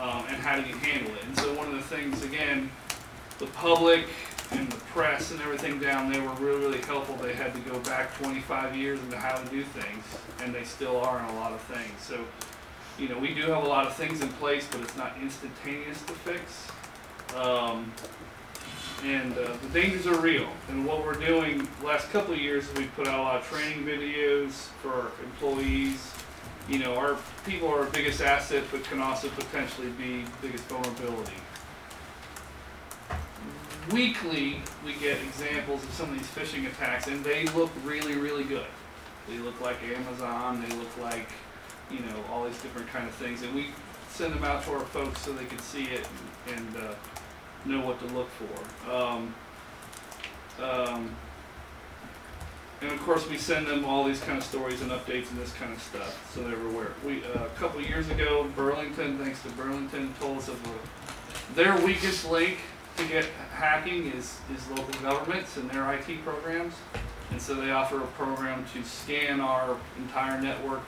and how do you handle it? And so one of the things, again, the public and the press and everything down there were really, really helpful. They had to go back 25 years into how to do things, and they still are in a lot of things. So, we do have a lot of things in place, but it's not instantaneous to fix. And the dangers are real. And what we're doing the last couple of years is we put out a lot of training videos for our employees. Our people are our biggest asset, but can also potentially be biggest vulnerability. Weekly, we get examples of some of these phishing attacks, and they look really, really good. They look like Amazon. They look like, all these different kind of things. And we send them out to our folks so they can see it and know what to look for. And of course, we send them all these kind of stories and updates and this kind of stuff, so they're aware. A couple years ago, Burlington, thanks to Burlington, told us of their weakest link to get hacking is local governments and their IT programs. And so they offer a program to scan our entire network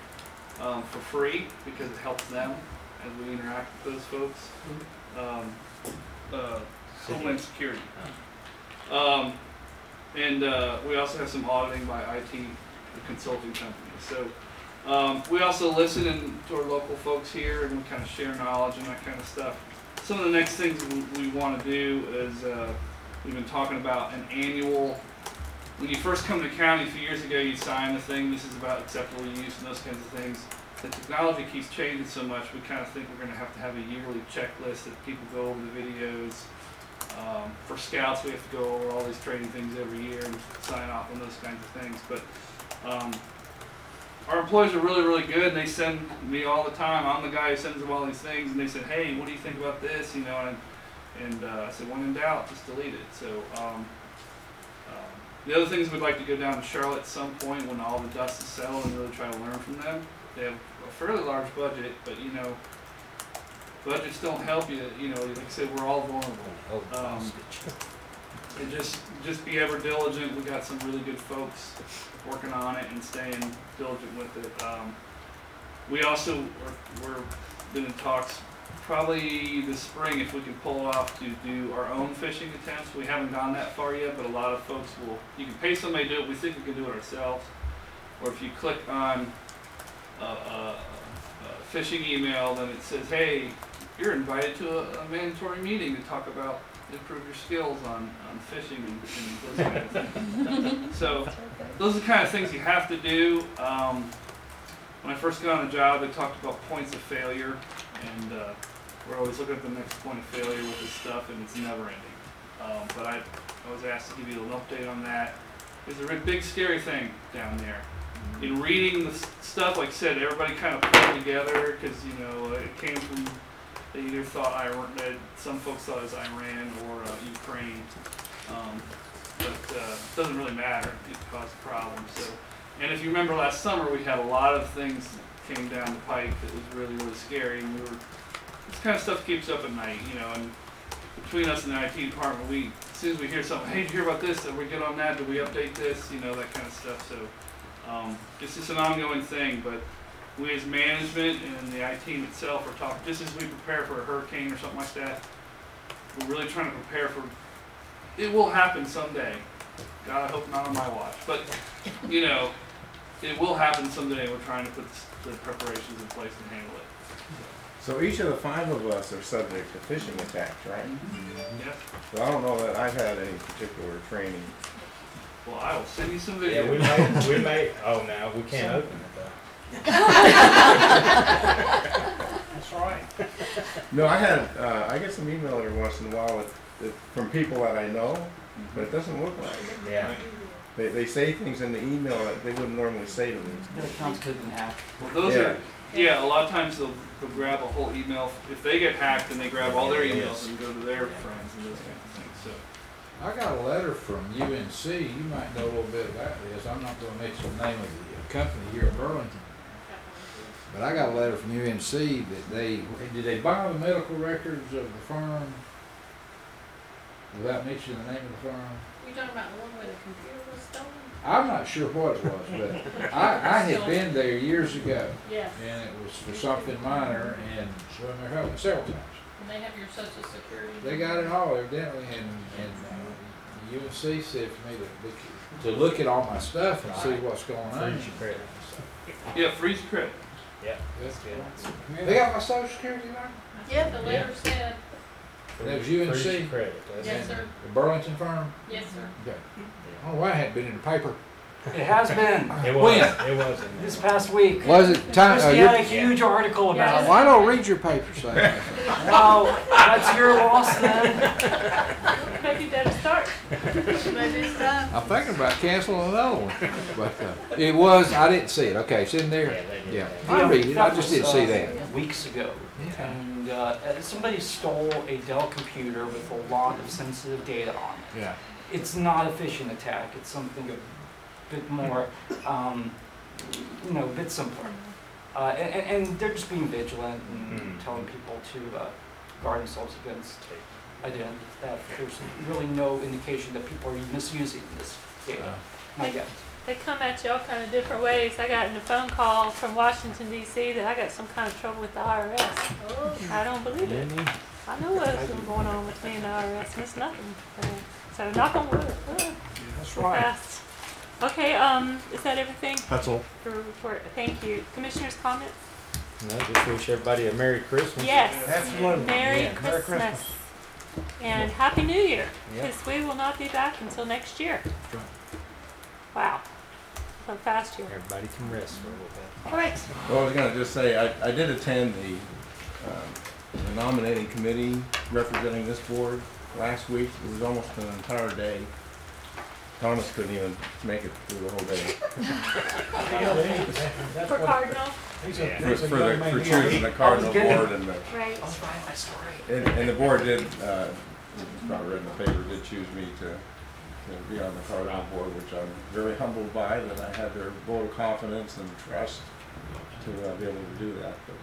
for free because it helps them as we interact with those folks. Homeland Security. And we also have some auditing by IT, the consulting companies. So we also listen to our local folks here, and we kind of share knowledge and that kind of stuff. Some of the next things we want to do is we've been talking about an annual. When you first come to the county a few years ago, you sign the thing. This is about acceptable use and those kinds of things. The technology keeps changing so much. We kind of think we're going to have a yearly checklist that people go over the videos. For scouts, we have to go over all these training things every year and sign off on those kinds of things. But our employees are really, really good. And they send me all the time. I'm the guy who sends them all these things, and they said, "Hey, what do you think about this?" You know, and I said, "When in doubt, just delete it." So the other things we'd like to go down to Charlotte at some point when all the dust is settled and really try to learn from them. They have a fairly large budget, but you know, budgets don't help you. You know, like I said, we're all vulnerable. And just be ever diligent. We got some really good folks working on it and staying diligent with it. We also we're been in talks probably this spring if we can pull it off to do our own phishing attempts. We haven't gone that far yet, but a lot of folks will. You can pay somebody to do it. We think we can do it ourselves. Or if you click on a phishing email, then it says, "Hey, you're invited to a mandatory meeting to talk about improve your skills on phishing and those kind of things." So those are the kind of things you have to do. When I first got on the job, they talked about points of failure, and we're always looking at the next point of failure with this stuff, and it's never ending. But I was asked to give you a little update on that. There's a big scary thing down there. In reading the stuff, like I said, everybody kind of pulled together because, you know, it came from, they either thought Iran, some folks thought it was Iran or Ukraine, but it doesn't really matter. It caused a problem. So, and if you remember last summer, we had a lot of things came down the pike that was really, really scary, and this kind of stuff keeps up at night, you know, and between us and the IT department, as soon as we hear something, "Hey, did you hear about this? Did we get on that? Did we update this?" You know, that kind of stuff. So it's just an ongoing thing, but we as management and the IT team itself are talking, just as we prepare for a hurricane or something like that, we're really trying to prepare for, it will happen someday. God, I hope not on my watch, but you know, it will happen someday. We're trying to put the preparations in place to handle it. So each of the 5 of us are subject to phishing attacks, right? Yep. So I don't know that I've had any particular training. Well, I will send you some videos. Yeah, we may, oh no, we can't open it though. That's right. No, I had, I get some email every once in a while from people that I know, but it doesn't look like it. Yeah. They say things in the email that they wouldn't normally say to me. Their accounts could have been hacked. Well, those are, yeah, a lot of times they'll grab a whole email. If they get hacked, then they grab all their emails and go to their friends and those kinds of things. So. I got a letter from UNC. You might know a little bit about this. I'm not going to mention the name of the company here in Burlington. But I got a letter from UNC that did they buy the medical records of the firm without mentioning the name of the firm? You talking about the one where the computer was stolen? I'm not sure what it was, but I had been there years ago. Yes. And it was for something minor, and well, they're helping me several times. And they have your social security. They got it all, evidently, and UNC said for me to look at all my stuff and see what's going on. Freeze your credit. Yeah, freeze your credit. Yeah, that's good. They got my social security number? Yeah, the letter said. That was UNC? Freeze your credit. Yes, sir. The Burlington firm? Yes, sir. Okay. Oh, well, I hadn't been in the paper. It has been. It was. When? It was. This past week. Was it time? Christy had a huge article about it. Well, I don't read your paper, so. Well, that's your loss then. Maybe better start. Maybe it's time. I'm thinking about canceling another one. But it was, I didn't see it. Okay, it's in there. Yeah. I read it. I just didn't see that. Weeks ago. And somebody stole a Dell computer with a lot of sensitive data on it. Yeah. It's not a phishing attack. It's something bit more, a bit simpler. And they're just being vigilant and telling people to guard themselves against identity theft. There's really no indication that people are misusing this data. Not yet. They come at you all kind of different ways. I got a phone call from Washington, D.C. that I got some kind of trouble with the IRS. I don't believe it. I know what's been going on with me and the IRS, and it's nothing. So knock on wood. That's right. Fast. Okay, is that everything? That's all. For report. Thank you. Commissioners' comments? No, just wish everybody a Merry Christmas. Yes. Absolutely. Merry Yeah. Christmas. And Happy New Year, Yeah. because we will not be back until next year. Wow. So fast year. Everybody can rest for a little bit. All right. Well, I was gonna just say, I did attend the nominating committee representing this board last week. It was almost an entire day. Thomas couldn't even make it through the whole day. For Cardinal? For choosing the Cardinal board and the. Right. And the board did, probably read in the paper, did choose me to be on the Cardinal board, which I'm very humbled by, that I had their vote of confidence and trust to be able to do that. But,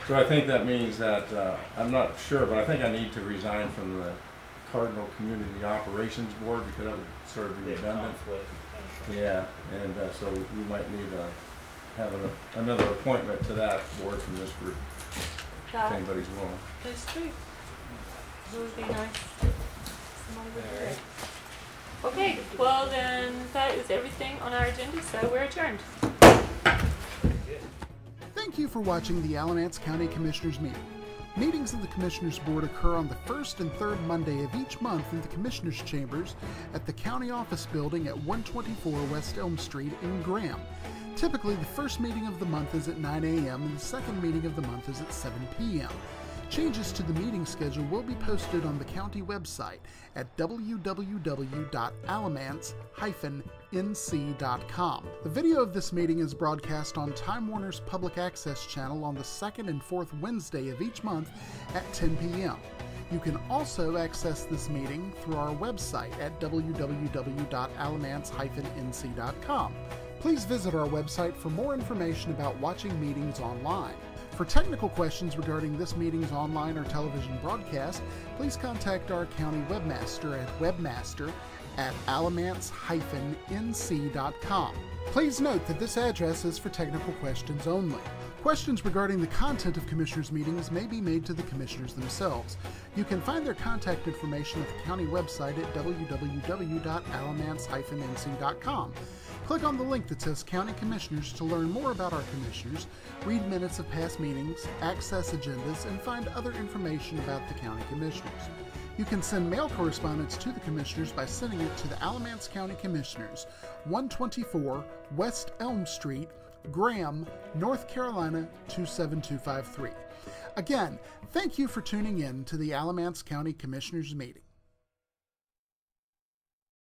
so I think that means that, I'm not sure, but I think I need to resign from the Cardinal Community Operations Board because that would sort of be redundant. Yeah, and so we might need to have another appointment to that board from this group, if anybody's willing. That's true. It would be nice. Somebody would do it. Okay, well then, that is everything on our agenda, so we're adjourned. Thank you for watching the Alamance County Commissioners meeting. Meetings of the Commissioners Board occur on the first and third Monday of each month in the Commissioners' Chambers at the County Office Building at 124 West Elm Street in Graham. Typically, the first meeting of the month is at 9 a.m. and the second meeting of the month is at 7 p.m. Changes to the meeting schedule will be posted on the county website at www.alamance-nc.com. The video of this meeting is broadcast on Time Warner's Public Access channel on the second and fourth Wednesday of each month at 10 p.m. You can also access this meeting through our website at www.alamance-nc.com. Please visit our website for more information about watching meetings online. For technical questions regarding this meeting's online or television broadcast, please contact our county webmaster at webmaster@alamance-nc.com. Please note that this address is for technical questions only. Questions regarding the content of Commissioners' meetings may be made to the Commissioners themselves. You can find their contact information at the county website at www.alamance-nc.com. Click on the link that says County Commissioners to learn more about our Commissioners, read minutes of past meetings, access agendas, and find other information about the County Commissioners. You can send mail correspondence to the Commissioners by sending it to the Alamance County Commissioners, 124 West Elm Street, Graham, North Carolina 27253. Again, thank you for tuning in to the Alamance County Commissioners meeting.